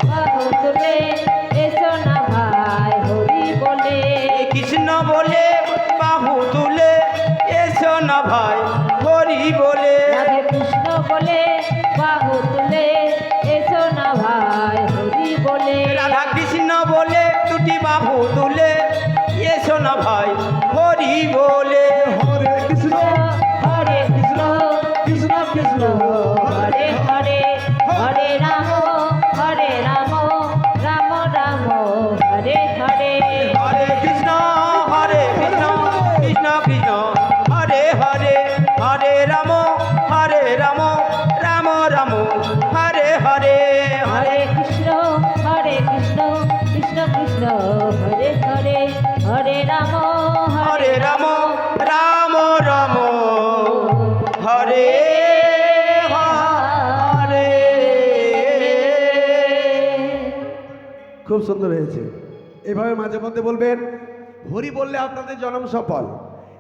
Speaker 3: বাহু তুলে এসো না ভাই হরি বলে।
Speaker 2: কৃষ্ণ বলে বাহু তুলে এসো না ভাই হরি বলে।
Speaker 3: রাধে কৃষ্ণ বলে বাহু তুলে এসো না ভাই হরি বলে।
Speaker 2: রাধা কৃষ্ণ বলে দুটি বাহু তুলে এসো না ভাই হরি বলে।
Speaker 1: হরে কৃষ্ণ
Speaker 3: হরে কৃষ্ণ কৃষ্ণ কৃষ্ণ হরে হরে। হরে রাম রাম রাম হরে হরে।
Speaker 2: হরে কৃষ্ণ কৃষ্ণ কৃষ্ণ হরে হরে। হরে রাম রাম রাম হরে হরে।
Speaker 3: হরে কৃষ্ণ কৃষ্ণ কৃষ্ণ হরে হরে। হরে রাম
Speaker 2: হরে রাম রাম রাম হরে হরে।
Speaker 1: খুব সুন্দর হয়েছে। এভাবে মাঝে মধ্যে বলবেন। হরি বললে আপনাদের জন্ম সফল।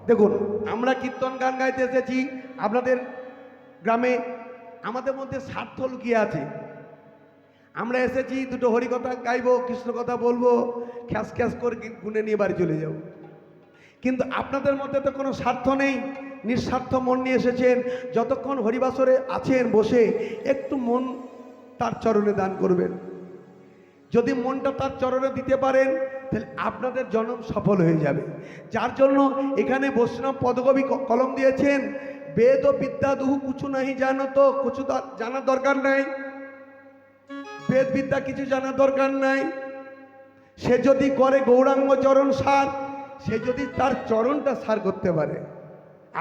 Speaker 1: দেখুন, আমরা কীর্তন গান গাইতে এসেছি আপনাদের গ্রামে। আমাদের মধ্যে স্বার্থ লুকিয়ে আছে। আমরা এসেছি দুটো হরি কথা গাইবো, কৃষ্ণ কথা বলবো, খ্যাস খ্যাস করে গুনে নিয়ে বাড়ি চলে যাব। কিন্তু আপনাদের মধ্যে তো কোনো স্বার্থ নেই, নিঃস্বার্থ মন নিয়ে এসেছেন। যতক্ষণ হরিবাসরে আছেন বসে একটু মন তার চরণে দান করবেন। যদি মনটা তার চরণে দিতে পারেন তাহলে আপনাদের জন্ম সফল হয়ে যাবে। যার জন্য এখানে বৈষ্ণব পদকবি কলম দিয়েছেন, বেদ ও বিদ্যা দুহু কিছু নাহি জানো, তো কিছু জানার দরকার নাই। বেদ বিদ্যা কিছু জানার দরকার নাই। সে যদি করে গৌরাঙ্গ চরণ সার, সে যদি তার চরণটা সার করতে পারে,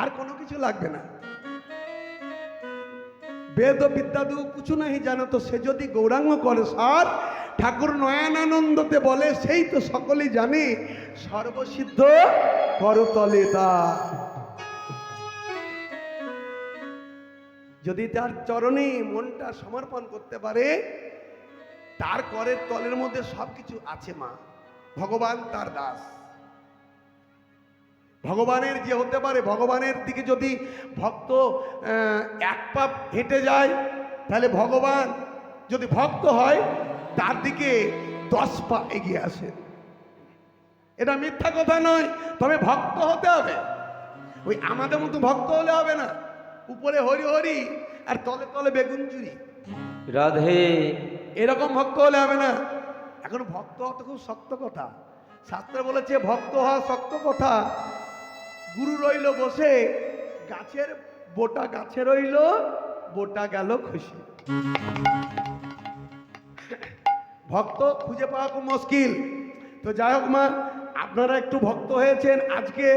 Speaker 1: আর কোনো কিছু লাগবে না। বেদ ও বিদ্যা দুহু কিছু নাহি জানো, তো সে যদি গৌরাঙ্গ করে সার, ঠাকুর নয়নানন্দতে বলে, সেই তো সকলেই জানে সর্বসিদ্ধ করতলে তা। যদি তার চরণে মনটা সমর্পণ করতে পারে, তার করের তলের মধ্যে সবকিছু আছে মা। ভগবান তার দাস। ভগবানের যে হতে পারে, ভগবানের দিকে যদি ভক্ত এক পা হেঁটে যায়, তাহলে ভগবান যদি ভক্ত হয় তার দিকে 10 পা এগিয়ে আসে। এটা মিথ্যা কথা নয়, তবে ভক্ত হতে হবে। ওই আমাদের মতো ভক্ত হলে হবে না, উপরে হরি হরি আর তলে তলে বেগুন চুরি,
Speaker 2: রাধে
Speaker 1: এরকম ভক্ত হলে হবে না। এখন ভক্ত হওয়া তো খুব শক্ত কথা। শাস্ত্রে বলেছে ভক্ত হওয়া শক্ত কথা। গুরু রইল বসে, গাছের বোটা গাছে রইল, বোটা গেল খুশি। ভক্ত খুঁজে পাওয়া খুব মুশকিল। তো যাই হোক মা, আপনারা একটু ভক্ত হয়েছেন, আজকে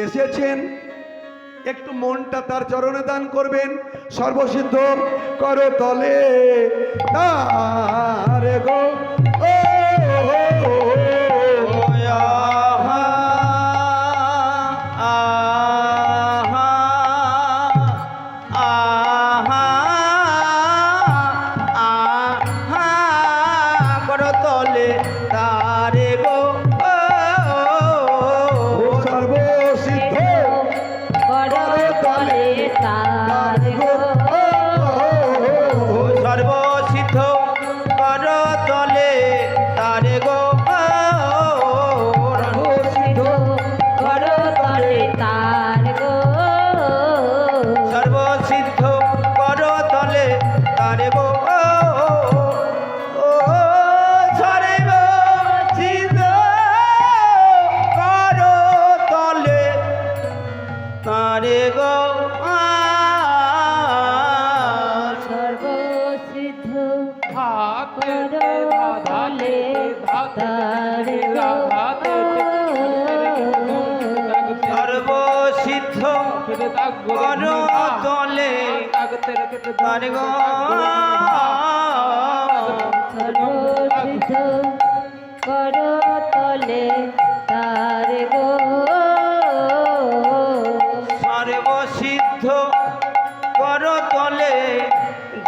Speaker 1: এসেছেন, একটু মনটা তার চরণে দান করবেন। সর্বসিদ্ধ করো তলে তার গো
Speaker 2: করতলে তারে গো
Speaker 1: সর্বসিদ্ধ
Speaker 3: করতলে তার গো
Speaker 2: সর্বসিদ্ধ করতলে তারে গো
Speaker 3: সর্বসিদ্ধ করতলে তার গো
Speaker 2: সর্বসিদ্ধ করতলে তারে গো সর্বসিদ্ধ করতলে তারে গো
Speaker 3: সর্বসিদ্ধ করতলে তার গো
Speaker 2: সর্বসিদ্ধ করতলে তারে গো
Speaker 3: সর্বসিদ্ধ করতলে তার গো
Speaker 2: সর্বসিদ্ধ করতলে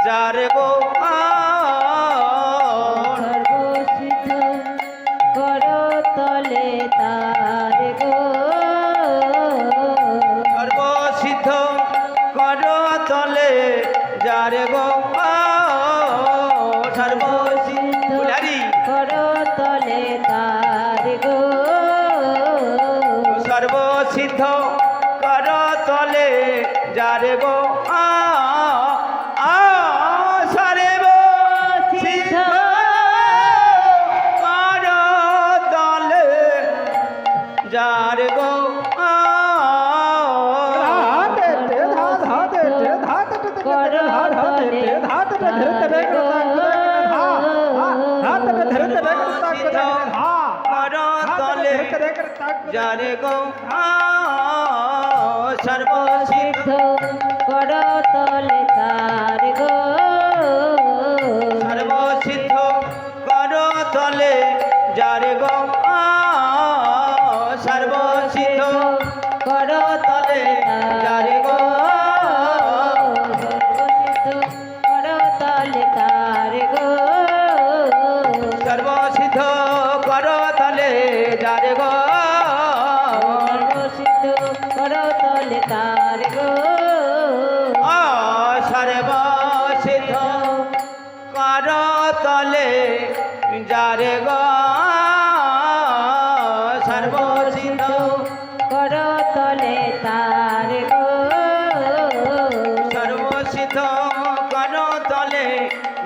Speaker 2: যার গো
Speaker 3: সর্বসিদ্ধ করতলে তার গো
Speaker 2: সর্বসিদ্ধ করতলে যার গো সর্বসিদ্ধ
Speaker 3: করতলে তার গো
Speaker 2: সর্বসিদ্ধ করতলে যার গো সর্বসিদ্ধ করতলে যার গো করতলে যার গো সর্বসিদ্ধ
Speaker 3: করতলে তার গো
Speaker 2: সর্বসিদ্ধ করতলে যার গো সর্বসিদ্ধ করতলে যার গো
Speaker 3: সর্বসিদ্ধ করতলে তার গো
Speaker 2: সর্বসিদ্ধ করতলে যার গো
Speaker 3: সর্বসিদ্ধ করতলে তার গো
Speaker 2: সর্বসিদ্ধ করতলে যার গো
Speaker 3: সর্বসিদ্ধ করতলে তার গো
Speaker 2: সর্বসিদ্ধ করতলে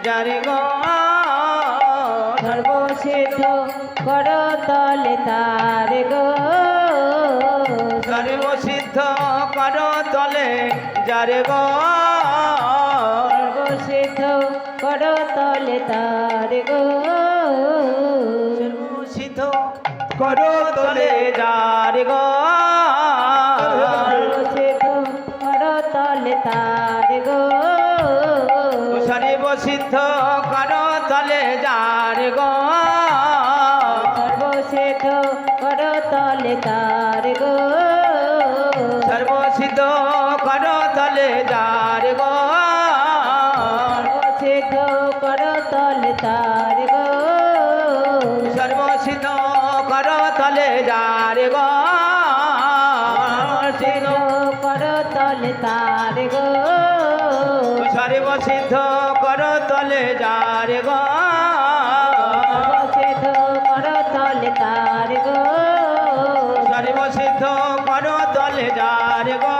Speaker 2: যার গো
Speaker 3: সর্বসিদ্ধ তলে তার গো
Speaker 2: সর্বসিদ্ধ কর তলে যারে গো
Speaker 3: সর্বসিদ্ধ কর তলে তার গো
Speaker 2: সিদ্ধ কর তলে যারে গো
Speaker 3: সর্বসিদ্ধ কর তলে তার গো
Speaker 2: সর্বসিদ্ধ কর তলে যারে গো
Speaker 3: সর্বসিদ্ধ কর তলে তার গো
Speaker 2: সর্বসিদ্ধ কর তলে যারে গো
Speaker 3: সর্বসিদ্ধ কর তলে তার গো
Speaker 2: সর্বসিদ্ধ কর তলে যারে গো
Speaker 3: সর্বসিদ্ধ কর তলে তার গো
Speaker 2: সর্বসিদ্ধ কর তলে যারে গো
Speaker 3: সর্বসিদ্ধ কর তলে তার গো
Speaker 2: সর্বসিদ্ধ কর তলে যারে গো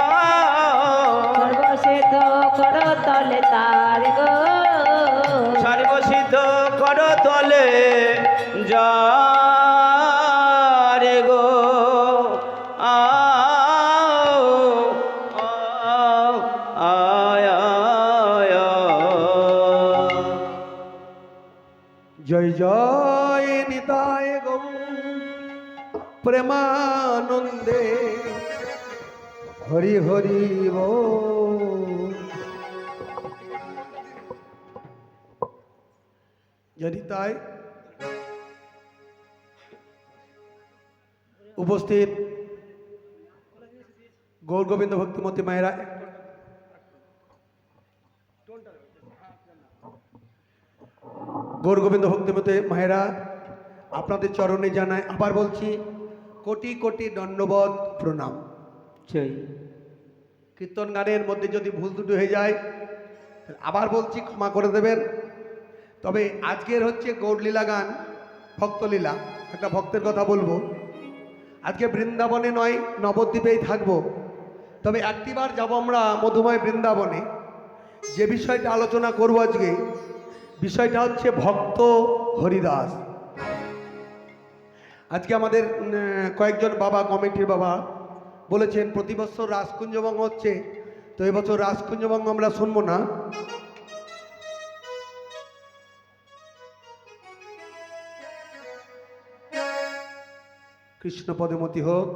Speaker 3: সর্বসিদ্ধ কর তলে তার গো
Speaker 2: সর্বসিদ্ধ কর তলে যারে গো
Speaker 1: জয় জয় নিতায় গৌ প্রেমানন্দে হরি হরি বল। যদি তাই উপস্থিত গৌর গোবিন্দ ভক্তিমতী মায়েরা গৌর গোবিন্দ ভক্তিমতী মায়েরা আপনাদের চরণে জানায়, আবার বলছি কোটি কোটি দণ্ডবত প্রণাম। কীর্তন গানের মধ্যে যদি ভুল ত্রুটি হয়ে যায় আবার বলছি ক্ষমা করে দেবেন। তবে আজকের হচ্ছে গৌরলীলা গান, ভক্তলীলা। একটা ভক্তের কথা বলবো, আজকে বৃন্দাবনে নয় নবদ্বীপেই থাকবো। তবে একটিবার যাব আমরা মধুময় বৃন্দাবনে। যে বিষয়টা আলোচনা করব আজকে, বিষয়টা হচ্ছে ভক্ত হরিদাস। আজকে আমাদের কয়েকজন বাবা, কমিটির বাবা বলেছেন প্রতি বছর রাজকুঞ্জবঙ্গ হচ্ছে, তো এবছর রাজকুঞ্জবঙ্গ আমরা শুনবো না। কৃষ্ণ পদমতি হোক,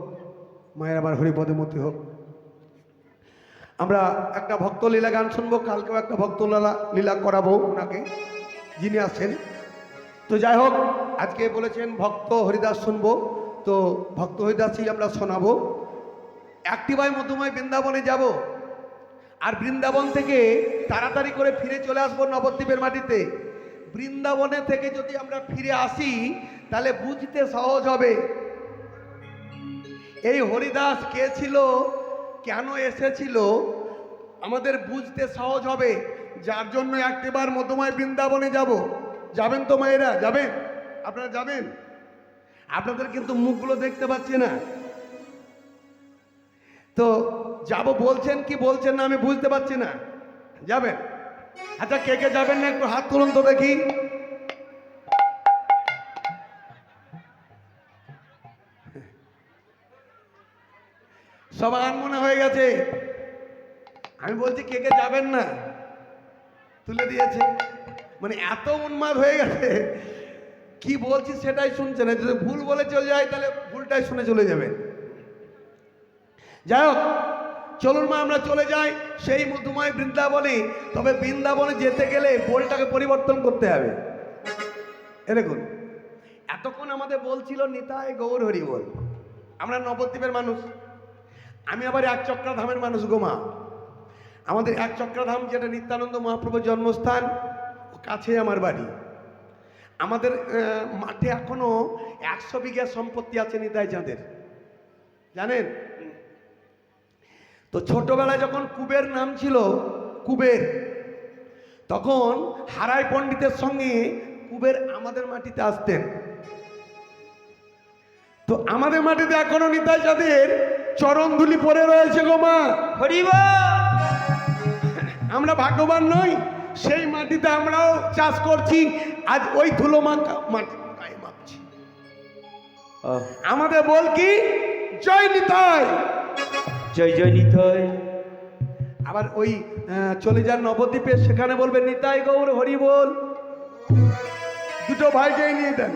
Speaker 1: মায়ের আবার হরি পদমতি হোক। আমরা একটা ভক্তলীলা গান শুনবো, কালকেও একটা ভক্তলীলা করাবো ওনাকে, যিনি আছেন। তো যাই হোক, আজকে বলেছেন ভক্ত হরিদাস শুনবো, তো ভক্ত হরিদাসই আমরা শোনাবো। একটিবাই মধুময় বৃন্দাবনে যাব, আর বৃন্দাবন থেকে তাড়াতাড়ি করে ফিরে চলে আসবো নবদ্বীপের মাটিতে। বৃন্দাবনে থেকে যদি আমরা ফিরে আসি তাহলে বুঝতে সহজ হবে এই হরিদাস কে ছিল, কেন এসেছিল, আমাদের বুঝতে সহজ হবে। যার জন্য একটিবার মধুময় বৃন্দাবনে যাব। যাবেন তো মায়েরা? যাবেন? আপনারা যাবেন? আপনাদের কিন্তু মুখগুলো দেখতে পাচ্ছি না, তো যাব বলছেন কি বলছেন না আমি বুঝতে পারছি না। যাবেন? আচ্ছা, কে কে যাবেন না একটু হাত তুলুন তো দেখি। সবার মনে হয়ে গেছে। আমি বলছি কে কে যাবেন না, তুলে দিয়েছে। মানে এত উন্মাদ হয়ে গেছে, কি বলছি সেটাই শুনছে না। যদি ভুল বলে চলে যায় তাহলে ভুলটাই শুনে চলে যাবেন। যাই হোক, চলুন মা আমরা চলে যাই সেই মধুময় বৃন্দাবনে। তবে বৃন্দাবনে যেতে গেলে বলটাকে পরিবর্তন করতে হবে। এ দেখুন, এতক্ষণ আমাদের বলছিল নিতাই গৌর হরি বল। আমরা নবদ্বীপের মানুষ, আমি আবার এক চক্রাধামের মানুষ গো মা। আমাদের এক চক্রাধাম যেটা নিত্যানন্দ মহাপ্রভুর জন্মস্থান, কাছে আমার বাড়ি। আমাদের মাঠে এখনো 100 বিঘা সম্পত্তি আছে নিতাই চাঁদের, জানেন তো? ছোটবেলায় যখন কুবের নাম ছিল কুবের, তখন হারাই পণ্ডিতের সঙ্গে কুবের আমাদের মাটিতে আসতেন। তো আমাদের মাটিতে এখনো নিতাই চাঁদের চরণধুলি পড়ে রয়েছে গো মা।
Speaker 2: হরিব
Speaker 1: আমরা ভাগ্যবান নই, সেই মাটিতে আমরাও চাষ করছি। আজ ওই ধুলো মাটি গায়ে মাখছি। আমাদের বল কি? জয় নিতাই।
Speaker 2: জয় জয় নিতাই।
Speaker 1: আবার ওই চলে যান নবদ্বীপে, সেখানে বলবেন নিতাই গৌর হরি বল। দুটো ভাইকেই নিয়ে দেন।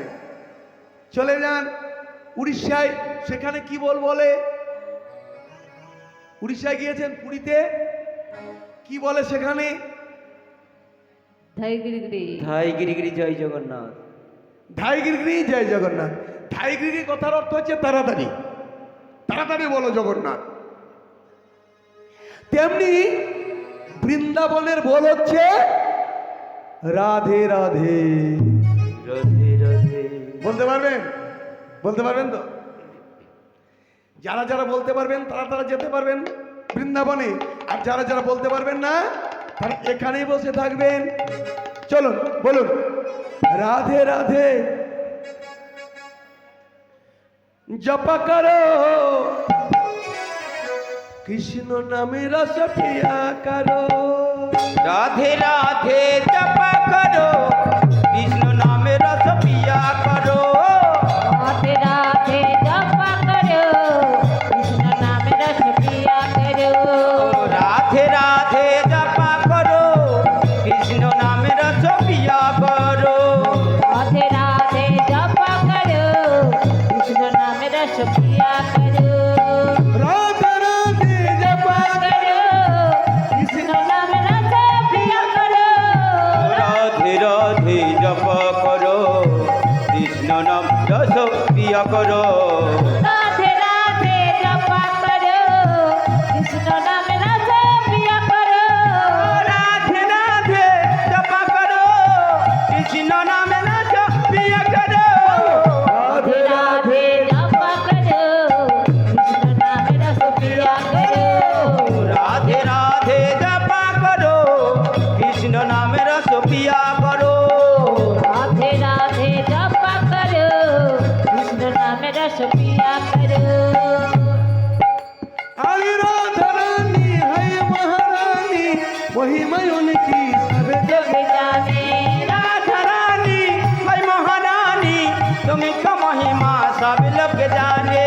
Speaker 1: চলে যান উড়িষ্যায়, সেখানে কি বলে? উড়িষ্যায় গিয়েছেন, পুরীতে কি বলে সেখানে?
Speaker 3: ধাই গিরিগিরি।
Speaker 2: ধাই গিরিগিরি জয় জগন্নাথ।
Speaker 1: ধাই গিরগিরি জয় জগন্নাথ। ধাই গিরগিরি কথার অর্থ হচ্ছে তাড়াতাড়ি, তাড়াতাড়ি বলো জগন্নাথ। তেমনি বৃন্দাবনের বল হচ্ছে রাধে রাধে।
Speaker 2: রাধে রাধে।
Speaker 1: বলতে পারবেন? বলতে পারবেন তো? যারা যারা বলতে পারবেন তারা তারা যেতে পারবেন বৃন্দাবনে, আর যারা যারা বলতে পারবেন না তারা এখানেই বসে থাকবেন। চলুন বলুন রাধে রাধে জপা করো, কৃষ্ণ নামে রস পিয়া করো।
Speaker 2: রাধে রাধে জপা করো, কৃষ্ণ নামে রস পিয়া করো।
Speaker 3: রাধে রাধে জপা করো, কৃষ্ণ নামে রস পিয়া করো।
Speaker 2: রাধে রাধে জপা করো, কৃষ্ণ নামে রস পিয়া করো।
Speaker 3: রাধে রাধে জপা করো, কৃষ্ণ নামে রস পিয়া করো।
Speaker 1: রাধে রাধে জপা
Speaker 3: করো, কৃষ্ণ নামে রস পিয়া করো।
Speaker 2: রাধে রাধে জপা করো, কৃষ্ণ নাম রস পিয়া করো।
Speaker 3: রাধে রাধে জপা করো, কৃষ্ণ নামে রস পিয়া করো।
Speaker 2: রাধে রাধে জপা করো, কৃষ্ণ নামে রস পিয়া করো।
Speaker 3: রাধে রাধে জপা করো, কৃষ্ণ নামে রস পিয়া করো।
Speaker 2: রাধে রাধে জপা করো, কৃষ্ণ নামে রস পিয়া করো।
Speaker 3: রাধে রাধে জপা করো, কৃষ্ণ নামে রস পিয়া করো।
Speaker 1: আরে রাধা রানী है महारानी, महिमा उनकी सब
Speaker 3: जग जाने
Speaker 2: राधा रानी है महारानी, तुम्हें तो महिमा सब लोग जाने।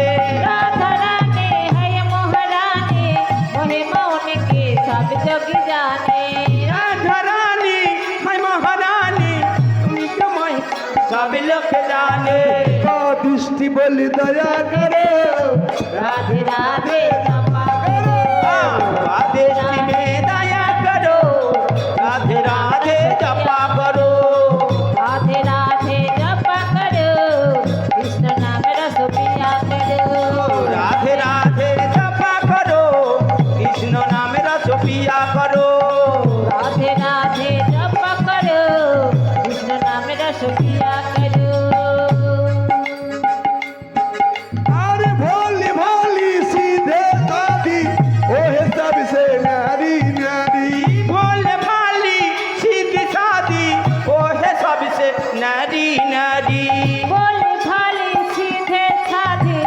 Speaker 3: राधा रानी है महारानी, महिमा उनकी सब जग जाने।
Speaker 2: राधा रानी है महारानी, तुम्हें तो महिमा सब लोग जाने।
Speaker 1: का दृष्टि बलि दया करो।
Speaker 3: राधे राधे जपा करो,
Speaker 2: राधे में दया करो, राधे राधे जपा करो।
Speaker 3: राधे राधे जपा करो, कृष्ण नाम रस पिया करो।
Speaker 2: राधे राधे जपा करो, कृष्ण नाम रस पिया करो।
Speaker 3: राधे राधे जपा करो, कृष्ण नाम रस पिया करो।
Speaker 1: अरे भोली भोली सीधे साधी, ओहे सबसे न्यारी न्यारी।
Speaker 2: बोले भाली सीधी सादी, ओ है सबसे नारी नारी।
Speaker 3: बोले भाली सीधे साधे,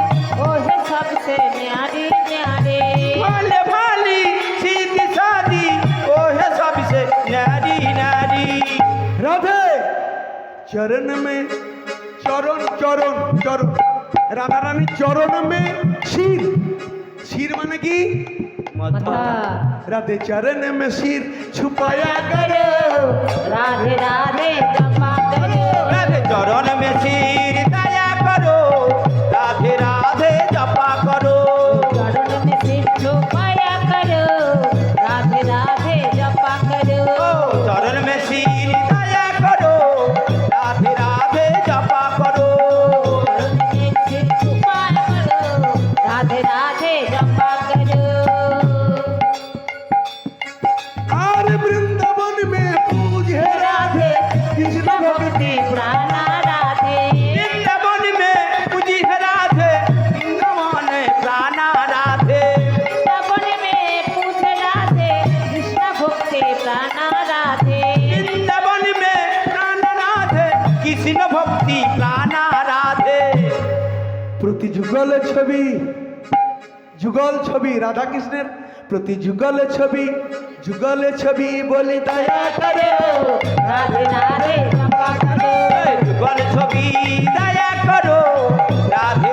Speaker 3: ओहे सबसे न्यारी न्यारे।
Speaker 2: बोले भाली सीधी सादी, ओ है सबसे नारी नारी।
Speaker 1: राधे चरण में चरण चरण चरण, राधा रानी चरण में शीर। शीर माने की?
Speaker 3: माथा।
Speaker 1: राधे चरण में शीर छुपाया करो।
Speaker 3: राधे राधे जपा करो,
Speaker 2: राधे चरण में सिर दया करो, राधे राधे जपा करो।
Speaker 3: चरण में सिर छुपाया करो, राधे राधे जपा करो।
Speaker 2: चरण में सिर दया करो, राधे राधे जपा करो।
Speaker 3: चरण में सिर छुपाया करो, राधे राधे जपा करो।
Speaker 1: और वृंदावन में पूजे राधे, कृष्ण भक्ति
Speaker 3: प्राणा राधे।
Speaker 2: वृंदावन में पूजी है राधे, वृंदावन प्राणा राधे।
Speaker 3: वृंदावन में पूजे राधे, कृष्ण भक्ति प्राणा राधे।
Speaker 2: वृंदावन में प्राण राधे, कृष्ण भक्ति प्राणा राधे।
Speaker 1: প্রতি যুগল ছবি, যুগল ছবি রাধা কৃষ্ণের প্রতি যুগল ছবি, যুগল ছবি বলি দয়া করো।
Speaker 3: राधे राधे जपा करो,
Speaker 2: जुगल छवि दया करो, राधे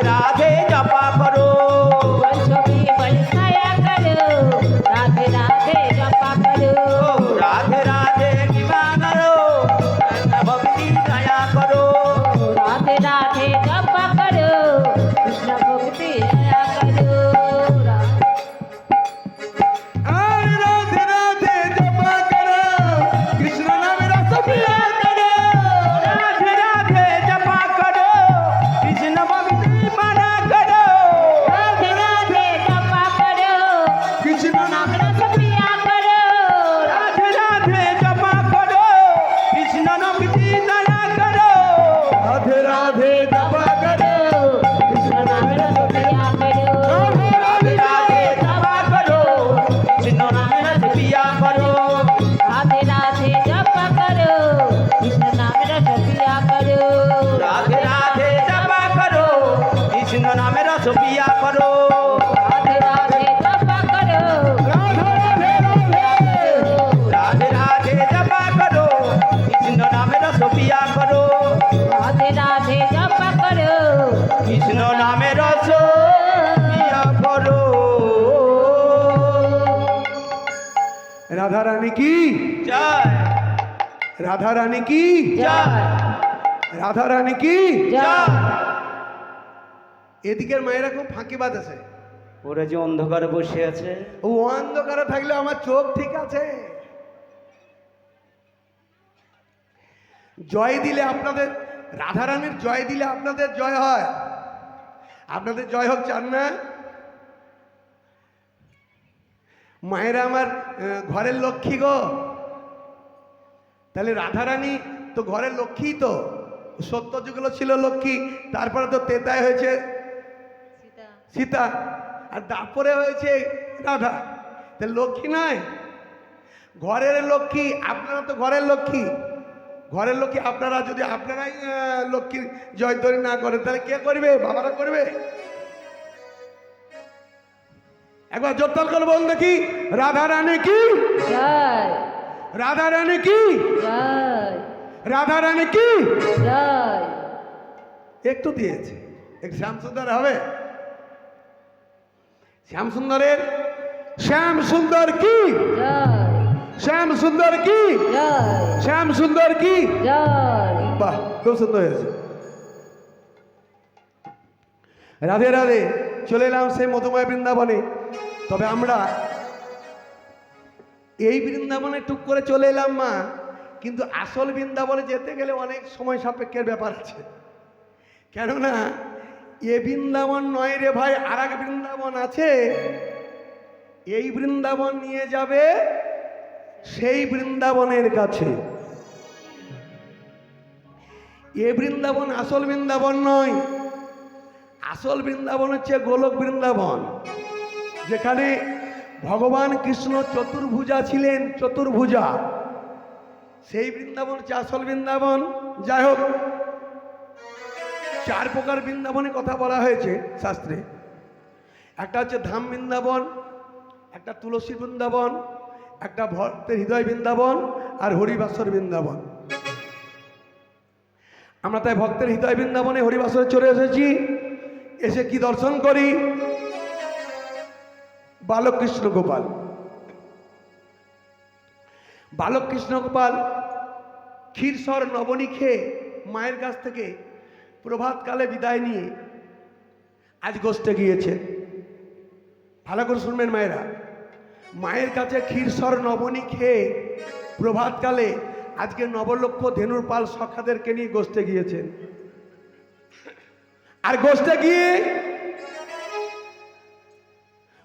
Speaker 1: রাধা রানী কি
Speaker 2: জয়
Speaker 1: রাধা রানী কি
Speaker 3: জয়
Speaker 1: রাধা রানী কি
Speaker 3: জয়
Speaker 1: এদিকের মায়েরা খুব ফাঁকিবাজ আছে।
Speaker 2: ওরা যে অন্ধকারে বসে আছে,
Speaker 1: ও অন্ধকারে থাকলে আমার চোখ ঠিক আছে। জয় দিলে আপনাদের, রাধারানীর জয় দিলে আপনাদের জয় হয়। আপনাদের জয় হোক চান না? মায়েরা আমার ঘরের লক্ষ্মী গো। তাহলে রাধারানী তো ঘরের লক্ষ্মী, তো সত্য যুগগুলো ছিল লক্ষ্মী, তারপরে তো তেতায় হয়েছে সীতা, আর তারপরে হয়েছে রাধা। তাহলে লক্ষ্মী নয়, ঘরের লক্ষ্মী। আপনারা তো ঘরের লক্ষ্মী, ঘরের লক্ষ্মী আপনারা। যদি আপনারাই লক্ষ্মীর জয়ধ্বনি না করেন তাহলে কে করবে? বাবারা করবে। একবার জোরতাল করে বলুন দেখি, রাধা রানী কি
Speaker 3: জয়
Speaker 1: রাধা রানী কি
Speaker 3: জয়
Speaker 1: রাধা রানী কি।
Speaker 3: জয়
Speaker 1: একটু দিয়েছে, একটু শ্যামসুন্দর হবে। শ্যামসুন্দরের শ্যাম সুন্দর কি
Speaker 3: জয়
Speaker 1: শ্যাম সুন্দর কি
Speaker 3: জয়
Speaker 1: শ্যাম সুন্দর কি।
Speaker 3: জয়
Speaker 1: বাহ, খুব সুন্দর হয়েছে। রাধে রাধে। চলে এলাম সেই মধুময় বৃন্দাবনে। তবে আমরা এই বৃন্দাবনে টুক করে চলে এলাম মা, কিন্তু আসল বৃন্দাবনে যেতে গেলে অনেক সময় সাপেক্ষের ব্যাপার আছে। কেননা এ বৃন্দাবন নয় রে ভাই, আর এক বৃন্দাবন আছে। এই বৃন্দাবন নিয়ে যাবে সেই বৃন্দাবনের কাছে। এ বৃন্দাবন আসল বৃন্দাবন নয়। আসল বৃন্দাবন হচ্ছে গোলক বৃন্দাবন, যেখানে ভগবান কৃষ্ণ চতুর্ভুজা ছিলেন, চতুর্ভুজা। সেই বৃন্দাবন হচ্ছে আসল বৃন্দাবন। যাই হোক, 4 প্রকার বৃন্দাবনের কথা বলা হয়েছে শাস্ত্রে। একটা হচ্ছে ধাম বৃন্দাবন, একটা তুলসী বৃন্দাবন, একটা ভক্তের হৃদয় বৃন্দাবন, আর হরিবাসর বৃন্দাবন। আমরা তাই ভক্তের হৃদয় বৃন্দাবনে হরিবাসরে চলে এসেছি। এসে কি দর্শন করি? বালক কৃষ্ণ গোপাল। বালক কৃষ্ণ গোপাল ক্ষীরসর নবনী খেয়ে মায়ের কাছ থেকে প্রভাতকালে বিদায় নিয়ে আজ গোষ্ঠে গিয়েছে। ভালো করে শুনবেন মায়েরা, মায়ের কাছে ক্ষীরসর নবনী খেয়ে প্রভাতকালে আজকে নবলক্ষ ধেনুর পাল সখাদেরকে নিয়ে গোষ্ঠে গিয়েছেন। আর গোষ্ঠে গিয়ে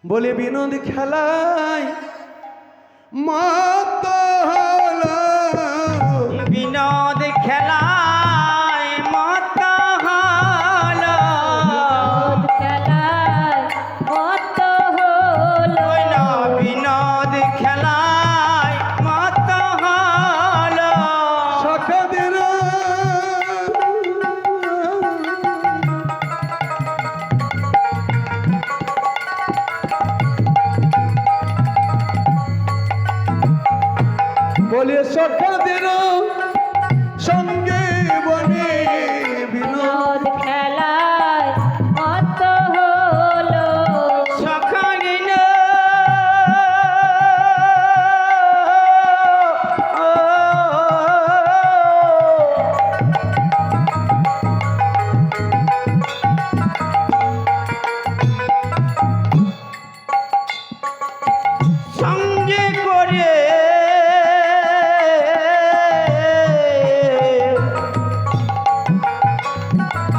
Speaker 1: বলে বিনোদ খেলায় মত হলো,
Speaker 2: বিনোদ খেলায় মত হলো,
Speaker 3: খেলায় কত হলো,
Speaker 2: ওই না বিনোদ খেলায় মত হলো।
Speaker 1: সখাদের বলে সখাদের সঙ্গে বনে বিনোদ
Speaker 3: বিনোদ খেলায় কত হলো,
Speaker 2: সখাগিন সঙ্গে করে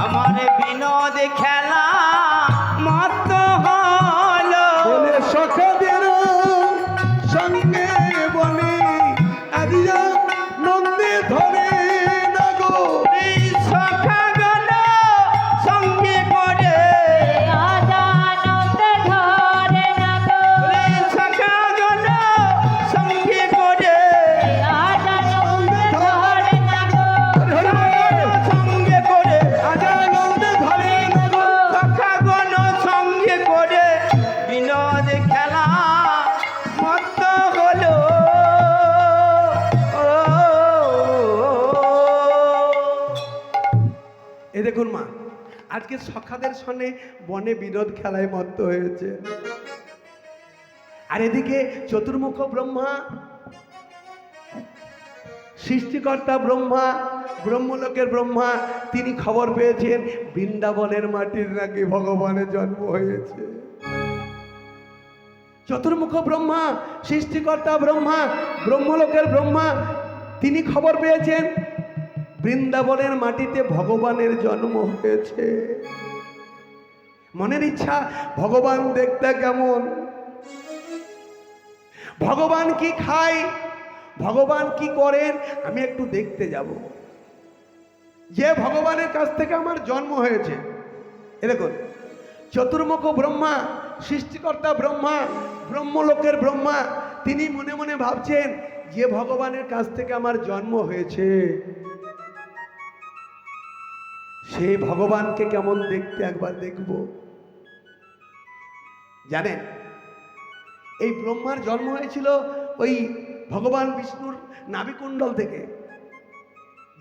Speaker 2: আমার বিনোদ খেলা মত হলো।
Speaker 1: বলে সখাদের সঙ্গে বনে আজিয়া নন্দে ধরে না গো।
Speaker 2: এই সখাগণ সঙ্গে করে,
Speaker 3: আজানতে ধরে না গো,
Speaker 2: এই সখাগণ সঙ্গে করে,
Speaker 3: আজানতে ধরে না গো,
Speaker 2: সঙ্গে করে,
Speaker 1: আজা নন্দে ধরে না গো।
Speaker 2: সখাগণ সঙ্গে করে বিনোদ খেলা মত হলো।
Speaker 1: এ দেখুন মা, আজকে সখাদের সনে বনে বিনোদ খেলায় মত্ত হয়েছে। আর এদিকে চতুর্মুখ ব্রহ্মা সৃষ্টিকর্তা ব্রহ্মা, ব্রহ্মলোকের ব্রহ্মা, তিনি খবর পেয়েছেন বৃন্দাবনের মাটির নাকি ভগবানের জন্ম হয়েছে। চতুর্মুখ ব্রহ্মা, সৃষ্টিকর্তা ব্রহ্মা, ব্রহ্মলোকের ব্রহ্মা, তিনি খবর পেয়েছেন বৃন্দাবনের মাটিতে ভগবানের জন্ম হয়েছে। মনের ইচ্ছা ভগবান দেখতে কেমন, ভগবান কি খায়, ভগবান কি করেন, আমি একটু দেখতে যাব। যে ভগবানের কাছ থেকে আমার জন্ম হয়েছে, এ দেখুন চতুর্মুখ ব্রহ্মা, সৃষ্টিকর্তা ব্রহ্মা, ব্রহ্মলোকের ব্রহ্মা, তিনি মনে মনে ভাবছেন যে ভগবানের কাছ থেকে আমার জন্ম হয়েছে সেই ভগবানকে কেমন দেখতে একবার দেখব। জানেন এই ব্রহ্মার জন্ম হয়েছিল ওই ভগবান বিষ্ণুর নাভিকুণ্ডল থেকে।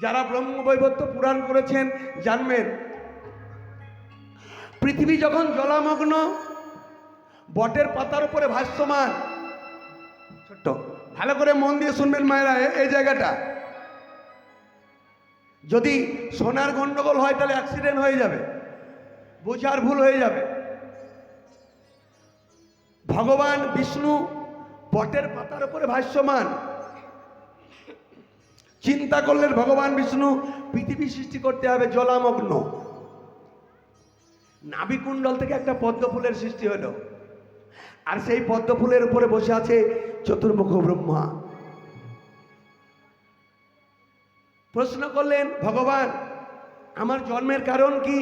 Speaker 1: যারা ব্রহ্মবৈবর্ত পুরাণ করেছেন জানবেন, পৃথিবী যখন জলামগ্ন, বটের পাতার উপরে ভাসমান, ছোট্ট ভালো করে মন দিয়ে শুনবেন মায়েরা, এই জায়গাটা যদি সোনার গন্ডগোল হয় তাহলে অ্যাক্সিডেন্ট হয়ে যাবে, বোঝার ভুল হয়ে যাবে। ভগবান বিষ্ণু বটের পাতার উপরে ভাসমান। চিন্তা করলেন ভগবান বিষ্ণু পৃথিবী সৃষ্টি করতে হবে জলামগ্ন। নাভিকুণ্ডল থেকে একটা পদ্ম ফুলের সৃষ্টি হলো, আর সেই পদ্ম ফুলের উপরে বসে আছে চতুর্মুখ ব্রহ্মা। প্রশ্ন করলেন ভগবান আমার জন্মের কারণ কি?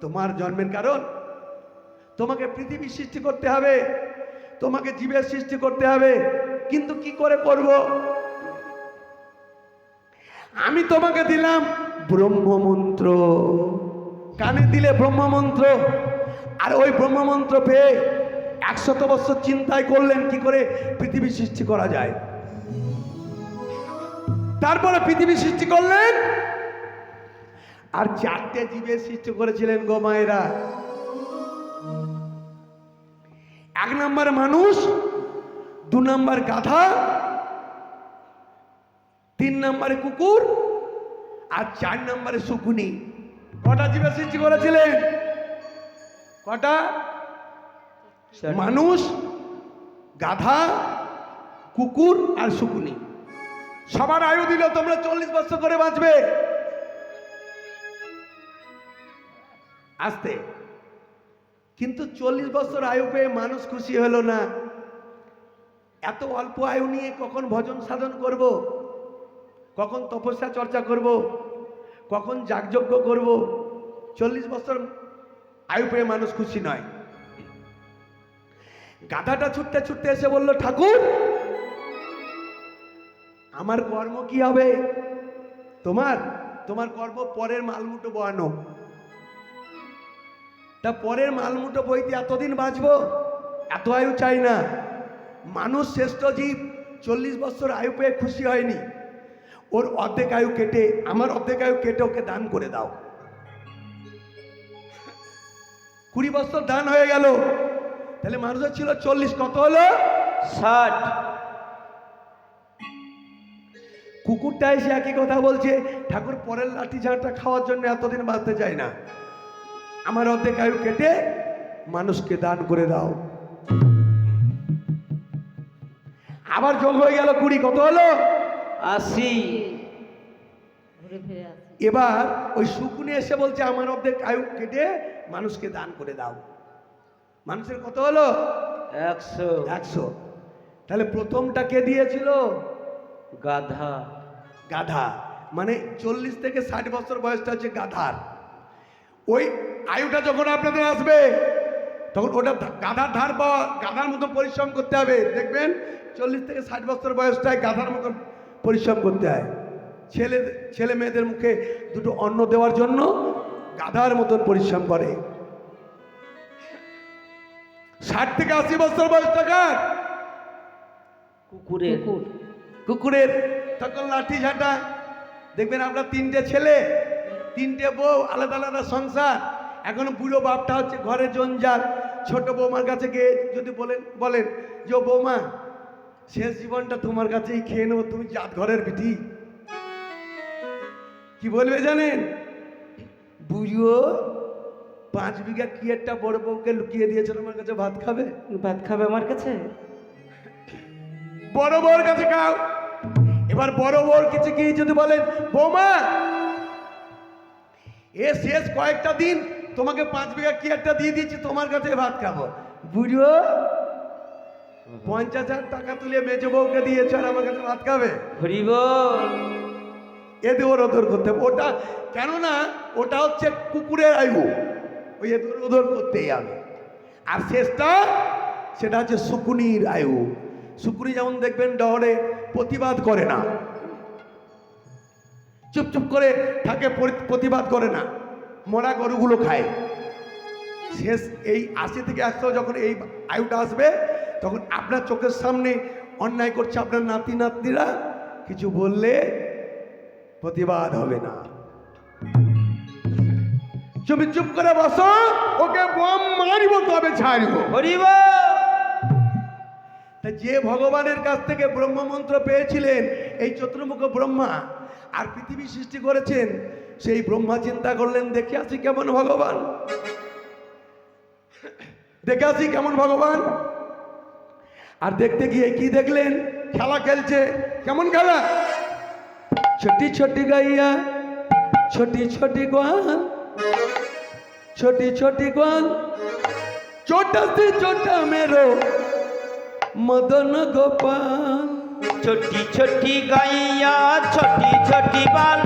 Speaker 1: তোমার জন্মের কারণ, তোমাকে পৃথিবী সৃষ্টি করতে হবে, তোমাকে জীবের সৃষ্টি করতে হবে, কিন্তু কি করে করব? আমি তোমাকে দিলাম ব্রহ্মমন্ত্র, কানে দিলে ব্রহ্মমন্ত্র, আর ওই ব্রহ্মমন্ত্র পেয়ে 100 বছর চিন্তায় করলেন কি করে পৃথিবী সৃষ্টি করা যায়। তারপরে পৃথিবী সৃষ্টি করলেন, আর 4টে জীবের সৃষ্টি করেছিলেন গো মায়েরা। 1 নম্বর মানুষ, 2 নম্বর গাধা, 3 নম্বরে কুকুর, আর 4 নম্বরে শকুনি। কটা জীবের সৃষ্টি করেছিলেন? কটা? মানুষ, গাধা, কুকুর আর শকুনি। সবার আয়ু দিল তোমরা 40 বছর করে বাঁচবে। আস্তে, কিন্তু 40 বছর আয়ু পেয়ে মানুষ খুশি হলো না। এত অল্প আয়ু নিয়ে কখন ভজন সাধন করব, কখন তপস্যা চর্চা করব, কখন যাগযজ্ঞ করব? 40 বছর আয়ু পেয়ে মানুষ খুশি নয়। গাধাটা ছুটতে ছুটতে এসে বলল ঠাকুর আমার কর্ম কি হবে? তোমার কর্ম পরের মালমুটো বয়ানো। তা পরের মালমুটো বইতে এতদিন বাঁচবো? এত আয়ু চাই না। মানুষ শ্রেষ্ঠ জীব, 40 বছর আয়ু পেয়ে খুশি হয়নি, ওর অর্ধেক আয়ু কেটে, আমার অর্ধেক আয়ু কেটে ওকে দান করে দাও। 20 বছর দান হয়ে গেল, তাহলে মানুষের ছিল 40, কত হলো?
Speaker 2: 60।
Speaker 1: কুকুরটা এসে একই কথা বলছে, ঠাকুর পরের লাঠি ঝাঁটা খাওয়ার জন্য এতদিন বাঁচতে চাই না, আমার অর্ধেক আয়ু কেটে মানুষকে দান করে দাও। আবার যোগ হয়ে গেল 20, কত হলো?
Speaker 2: 80।
Speaker 3: ঘুরে ফিরে আসি।
Speaker 1: এবার ওই শকুনি এসে বলছে আমার অর্ধেক আয়ু কেটে মানুষকে দান করে দাও। মানুষের কত হলো?
Speaker 2: 100।
Speaker 1: 100। তাহলে প্রথমটা কে দিয়েছিল?
Speaker 2: গাধা।
Speaker 1: গাধা, মানে 40 থেকে 60 বছর বয়সটা হচ্ছে গাধার। ওই আয়ুটা যখন আপনাদের আসবে তখন ওটা গাধার ধার পাওয়া, গাধার মতো পরিশ্রম করতে হবে। দেখবেন 40 থেকে 60 বছর বয়সটায় গাধার মতো পরিশ্রম করতে হয়। ছেলে মেয়েদের মুখে দুটো অন্ন দেওয়ার জন্য গাধার মতন পরিশ্রম করে। 60 থেকে 80 বছর বয়সটা কার?
Speaker 2: কুকুরের।
Speaker 1: কুকুরের। তখন লাঠি ঝাঁটা। দেখবেন আপনার 3টে ছেলে, 3টে বউ, আলাদা আলাদা সংসার। এখন বুড়ো বাপটা হচ্ছে ঘরে জঞ্জাল। ছোট বৌমার কাছে গিয়ে যদি বলেন যে ও বৌমা শেষ জীবনটা তোমার কাছেই খেয়ে নেবো, তুমি জাত ঘরের বিধি, কি বলবে জানেন? বুঝো 5 বিঘা কি একটা বড় বউকে লুকিয়ে দিয়েছিল আমার কাছে, ভাত খাবে?
Speaker 2: ভাত খাবে আমার কাছে?
Speaker 1: বড় বউর কাছে খাও। এবার বড় বউর কিছু কি যদি বলেন, বৌমা এ শেষ কয়েকটা দিন তোমাকে 5 বিঘা কি একটা দিয়ে দিয়েছি, তোমার কাছে ভাত খাবো। বুঝো 50,000 টাকা তুলে মেজো বউকে দিয়েছ আর আমার কাছে ভাত খাবে?
Speaker 2: হরিব
Speaker 1: এদের ওদর করতে হবে। ওটা কেননা ওটা হচ্ছে কুকুরের আয়ু, ওই এদের ওদর করতেই হবে। আর শেষটা সেটা হচ্ছে শুকুনির আয়ু। শুকুনি যেমন দেখবেন ডহরে প্রতিবাদ করে না, চুপচুপ করে থাকে, প্রতিবাদ করে না, মরা গরুগুলো খায়। শেষ এই 80 থেকে 100 যখন এই আয়ুটা আসবে, তখন আপনার চোখের সামনে অন্যায় করছে আপনার নাতি নাতনিরা, কিছু বললে প্রতিবাদ হবে না। তুমি চুপ করে বসো, ওকে বম মারিব তবে ছাড়িব।
Speaker 2: হরিব
Speaker 1: তা যে ভগবানের কাছ থেকে ব্রহ্মমন্ত্র পেয়েছিলেন এই চতুর্মুখ ব্রহ্মা, আর পৃথিবী সৃষ্টি করেছেন, সেই ব্রহ্মা চিন্তা করলেন দেখে আসি কেমন ভগবান, দেখে আসি কেমন ভগবান। আর দেখতে গিয়ে কি দেখলেন? খেলা খেলছে। কেমন খেলা? ছোটি ছোটি গাইয়া ছোটি ছোটি গোয়াল, ছোটি ছোটি গোয়াল, ছোটা से छोटा मेरो मदन गोपाल।
Speaker 2: छोटी छोटी गैया छोटी छोटी बाल,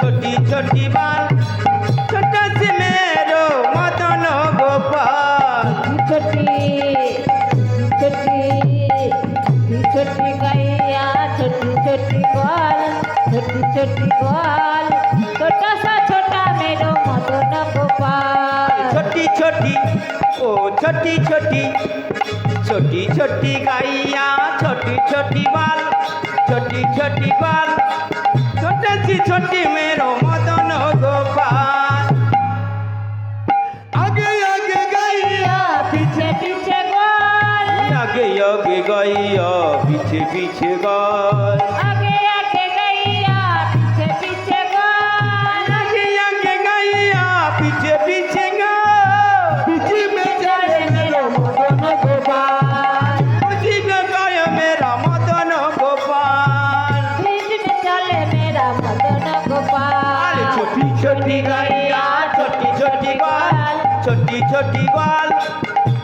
Speaker 2: छोटी छोटी बाल, छोटा से मेरो मदन गोपाल।
Speaker 3: छोटी छोटी छोटी गैया छोटी छोटी ग्वाल, छोटी छोटी ग्वाल, छोटा सा छोटा मेरो मदन गोपाल।
Speaker 2: छोटी छोटी ओ छोटी छोटी, छोटी छोटी गैया छोटी छोटी बाल, छोटी छोटी बाल, छोटा सी छोटी मेरो मदन गोपाल।
Speaker 1: आगे आगे गैया
Speaker 3: पीछे पीछे ग्वाल,
Speaker 2: आगे आगे गैया पीछे पीछे गाल,
Speaker 3: आगे आगे गैया पीछे पीछे ग्वाल,
Speaker 2: आगे आगे गैया पीछे पीछे गाल।
Speaker 1: बीच में
Speaker 3: चले मेरो मदन गोपाल,
Speaker 2: उसी में गाया मेरा मदन गोपाल।
Speaker 3: बीच में चले मेरा मदन गोपाल।
Speaker 2: छोटी छोटी गैया छोटी छोटी गाल, छोटी छोटी गाल,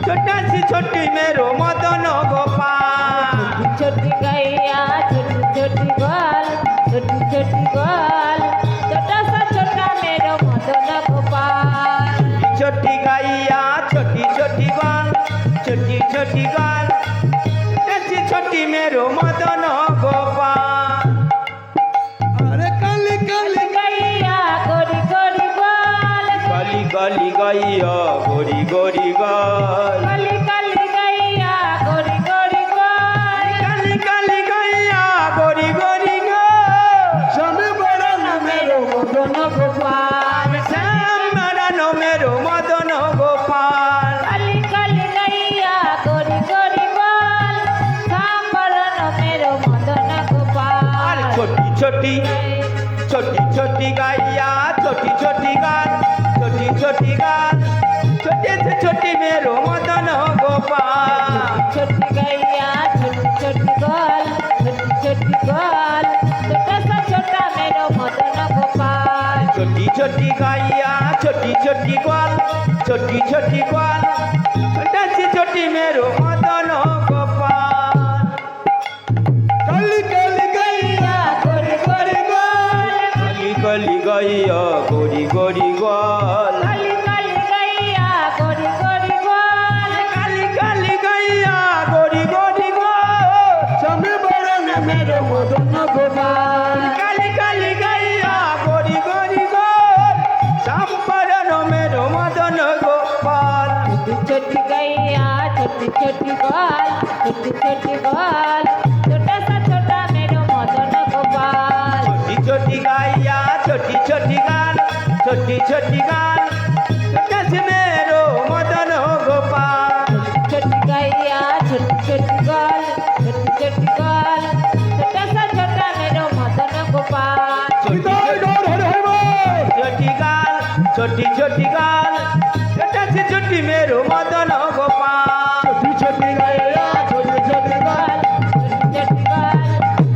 Speaker 2: छोटा सी छोटी मेरो मदन गोपाल।
Speaker 3: छोटी गैया छोटी छोटी ग्वाल, छोटी छोटी ग्वाल, छोटा सा छोटा मेरो मदन गोपाल।
Speaker 2: छोटी गैया छोटी छोटी गाल, छोटी छोटी गाल, छोटा सी छोटी मेरो मदन गोपाल।
Speaker 1: अरे काली काली
Speaker 3: गैया गोरी गोरी ग्वाल,
Speaker 2: गली गली गैया गोरी गोरी गाल,
Speaker 3: काली काली गैया गोरी गोरी ग्वाल,
Speaker 2: काली काली गैया गोरी गोरी गाल।
Speaker 1: समय बड़ा न
Speaker 3: मेरो मदन गोपाल।
Speaker 2: श्याम मदन मेरो मदन गोपाल।
Speaker 3: काली काली गैया गोरी गोरी ग्वाल, सांबरन मेरो मदन गोपाल।
Speaker 2: छोटी छोटी छोटी छोटी गैया छोटी छोटी गाल, छोटी छोटी गाल, छोटे से छोटी मेरो मदन गोपाल।
Speaker 3: छोटी गैया छोटी छोटी ग्वाल, छोटी छोटी ग्वाल, छोटा सा छोटा मेरो मदन गोपाल।
Speaker 2: छोटी छोटी गैया छोटी छोटी ग्वाल, छोटी छोटी ग्वाल, छोटा सी छोटी मेरो मदन गोपाल।
Speaker 1: काली काली गैया
Speaker 3: गैया गोरी गोरी ग्वाल,
Speaker 2: गली गली गैया गोरी गोरी गाल,
Speaker 3: काली काली गैया गोरी गोरी ग्वाल,
Speaker 2: काली काली गैया गोरी गोरी गाल।
Speaker 1: समय बड़ा न
Speaker 3: मेरो मदन गोपाल।
Speaker 2: काली काली गैया गोरी गोरी गाल, संपरन मेरो मदन गोपाल।
Speaker 3: छोटी गैया छोटी छोटी ग्वाल, छोटी छोटी ग्वाल, छोटा सा छोटा मेरो मदन गोपाल।
Speaker 2: छोटी छोटी गैया छोटी छोटी गाल, छोटी छोटी गाल, छोटा से मेरो मदन गोपाल।
Speaker 3: छोटी गैया छोटी छोटी ग्वाल, छोटी छोटी ग्वाल, छोटा सा छोटा मेरो मदन गोपाल।
Speaker 2: छोटी
Speaker 1: गौर हर हर
Speaker 2: छोटी छोटी गाल छोटा सी छोटी मेरो मदन गोपाल
Speaker 1: छोटी छोटी गाया छोटी छोटी गाल
Speaker 3: छोटी गाल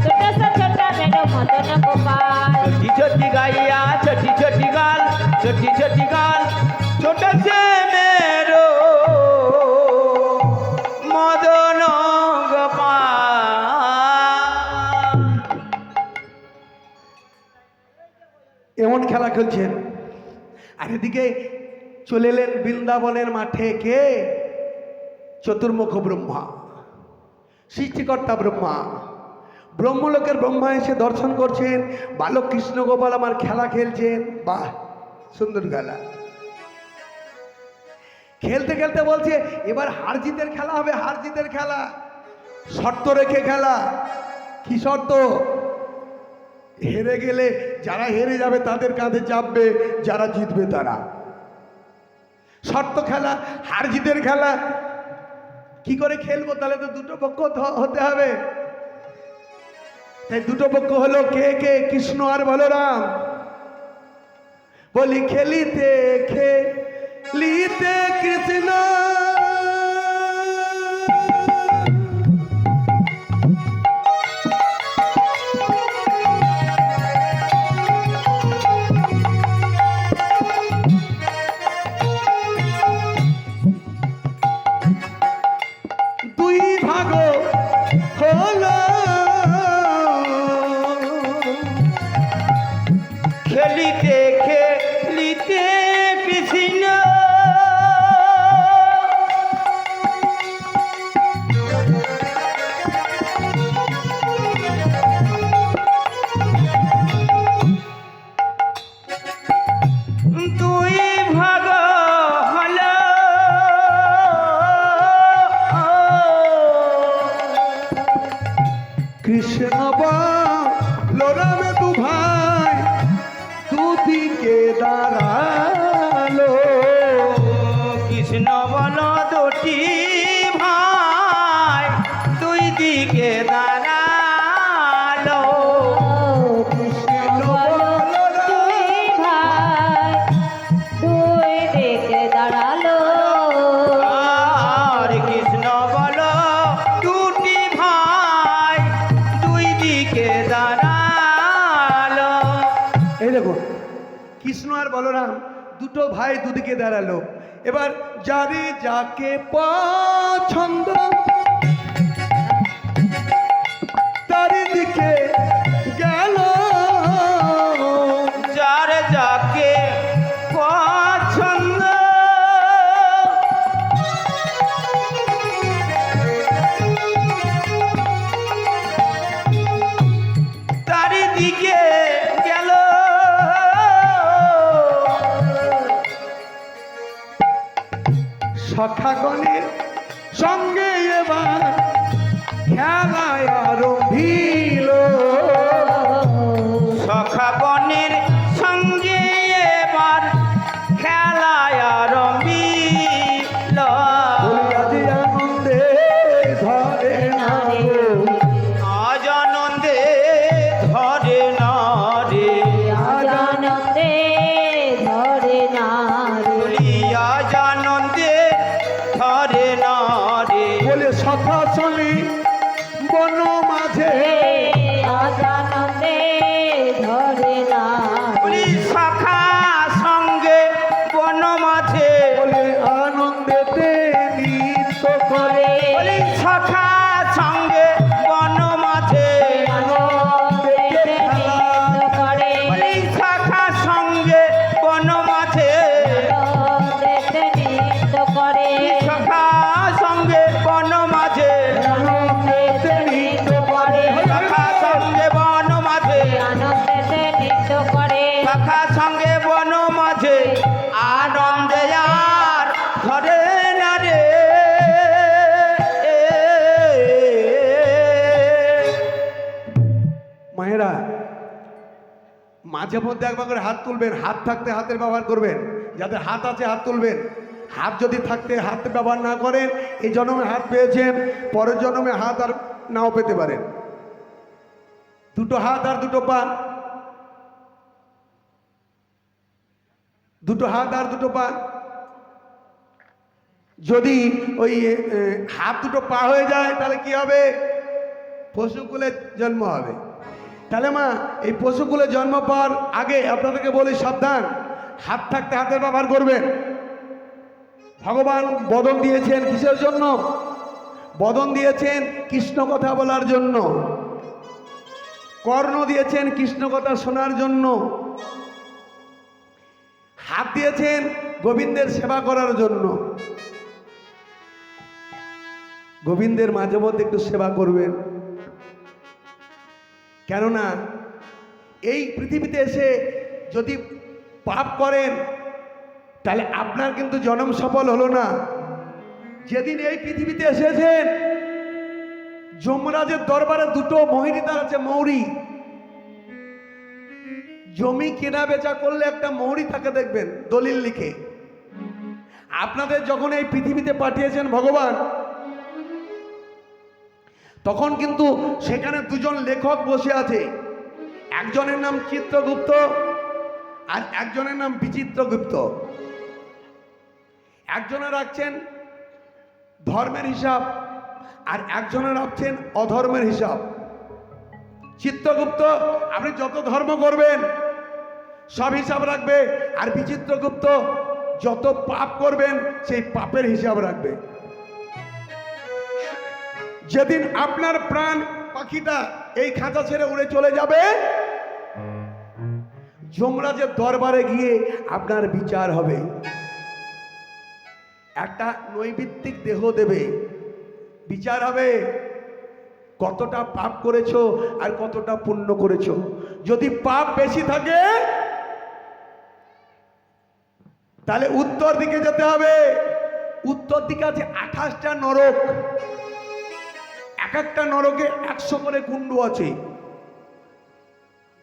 Speaker 3: छोटा सा छोटा मेरो मदन गोपाल
Speaker 2: छोटी छोटी गाया छोटी छोटी गाल छोटी छोटी गाल छोटा से मेरो मदन गोपाल।
Speaker 1: এমন খেলা খেলছেন। আর এদিকে চলে এলেন বৃন্দাবনের মাঠে কে? চতুর্মুখ ব্রহ্মা, সৃষ্টিকর্তা ব্রহ্মা। ব্রহ্মলোকের ব্রহ্মা এসে দর্শন করছেন, বালক কৃষ্ণ গোপাল আমার খেলা খেলছেন। বাহ, সুন্দর খেলা। খেলতে খেলতে বলছে এবার হার জিতের খেলা হবে, হার জিতের খেলা, শর্ত রেখে খেলা। কি শর্ত? হেরে গেলে যারা হেরে যাবে তাদের কাঁধে চাপবে, যারা জিতবে তারা। শর্ত খেলা, হার জিতের খেলা। কি করে খেলবো? তাহলে তো দুটো পক্ষ হতে হবে। তাই দুটো পক্ষ হলো কে কে? কৃষ্ণ আর বলরাম। বলি খেলিতে খেলিতে কৃষ্ণ দুই ভাগ হলো,
Speaker 2: খেলিতে খেলিতে কৃষ্ণ দুই ভাগ হলো,
Speaker 1: কৃষ্ণ বলরামে দু ভাই দুদিকে দাঁড়ালো।
Speaker 2: কৃষ্ণ বল দুটি ভাই দুই দিকে দাঁড়ালো।
Speaker 3: কৃষ্ণ বলো দুই ভাই দুই দিকে দাঁড়ালো
Speaker 2: আর কৃষ্ণ বল দুটি ভাই দুই দিকে দাঁড়ালো।
Speaker 1: এই দেখো, কৃষ্ণ আর বলরাম দুটো ভাই দুদিকে দাঁড়ালো। এবার যারে যাকে পছন্দ তার দিকে গেল।
Speaker 2: যার যাকে পছন্দ তার দিকে গেল।
Speaker 1: সখাগণের সঙ্গে এবার খেলায় আরম্ভিল।
Speaker 2: সখাগণের সঙ্গে এবার খেলায় আরম্ভিল।
Speaker 1: আজ আনন্দে ধরে না গো,
Speaker 2: আজ আনন্দে ধরে না রে,
Speaker 3: আজ আনন্দে ধরে না রে
Speaker 2: বলি আজ আনন্দে ধরে না রে।
Speaker 1: বলে সখা চলি বন মাঝে।
Speaker 3: আজ আনন্দে ধরে না
Speaker 2: বলি সখা সঙ্গে বন মাঝে,
Speaker 1: বলে আনন্দেতে নৃত্য করে।
Speaker 2: বলি সখা সঙ্গে বন মাঝে,
Speaker 3: আনন্দেতে নৃত্য করে
Speaker 2: বলি সখা সঙ্গে বন মাঝে,
Speaker 3: আনন্দেতে নৃত্য করে
Speaker 2: সখা সঙ্গে বন মাঝে,
Speaker 1: আনন্দেতে নৃত্য করে।
Speaker 2: সখা সঙ্গে বন মাঝে,
Speaker 3: আনন্দেতে নৃত্য করে
Speaker 2: সখা সঙ্গে বন মাঝে আনন্দে আর ধরে না রে।
Speaker 1: মায়েরা মাঝে মধ্যে একবার করে হাত তুলবেন। হাত থাকতে হাতের ব্যবহার করবেন। যাদের হাত আছে হাত তুলবেন। হাত যদি থাকতে হাত ব্যবহার না করেন, এই জন্মে হাত পেয়েছেন, পরের জন্মে হাত আর নাও পেতে পারেন। দুটো হাত আর দুটো পা, দুটো হাত আর দুটো পা। যদি ওই হাত দুটো পা হয়ে যায় তাহলে কি হবে? পশুকুলে জন্ম হবে। তাহলে মা এই পশুকুলে জন্ম পাওয়ার আগে আপনাদেরকে বলি সাবধান, হাত থাকতে হাতের ব্যবহার করবেন। ভগবান বদন দিয়েছেন কিসের জন্য? বদন দিয়েছেন কৃষ্ণ কথা বলার জন্য, কর্ণ দিয়েছেন কৃষ্ণ কথা শোনার জন্য, হাত দিয়েছেন গোবিন্দের সেবা করার জন্য। গোবিন্দের মাঝে মধ্যে একটু সেবা করবেন, কেননা এই পৃথিবীতে এসে যদি পাপ করেন তাহলে আপনার কিন্তু জন্ম সফল হলো না। যেদিন এই পৃথিবীতে এসেছেন যমরাজের দরবারে দুটো মহিরিদার আছে, মৌরি। জমি কেনা বেচা করলে একটা মৌরি থাকে, দেখবেন দলিল লিখে। আপনাদের যখন এই পৃথিবীতে পাঠিয়েছেন ভগবান, তখন কিন্তু সেখানে দুজন লেখক বসে আছে। একজনের নাম চিত্রগুপ্ত আর একজনের নাম বিচিত্রগুপ্ত। একজনে রাখছেন ধর্মের হিসাব আর একজনে রাখছেন অধর্মের হিসাব। চিত্রগুপ্ত আপনি যত ধর্ম করবেন সব হিসাব রাখবে, আর বিচিত্রগুপ্ত যত পাপ করবেন সেই পাপের হিসাব রাখবে। যেদিন আপনার প্রাণ পাখিটা এই খাঁচা ছেড়ে উড়ে চলে যাবে, যমরাজের দরবারে গিয়ে আপনার বিচার হবে। একটা নৈমিত্তিক দেহ দেবে, বিচার হবে কতটা পাপ করেছো আর কতটা পুণ্য করেছো। যদি পাপ বেশি থাকে তাহলে উত্তর দিকে যেতে হবে। উত্তর দিকে আছে 28টা নরক, এক একটা নরকে 100 করে কুণ্ড আছে।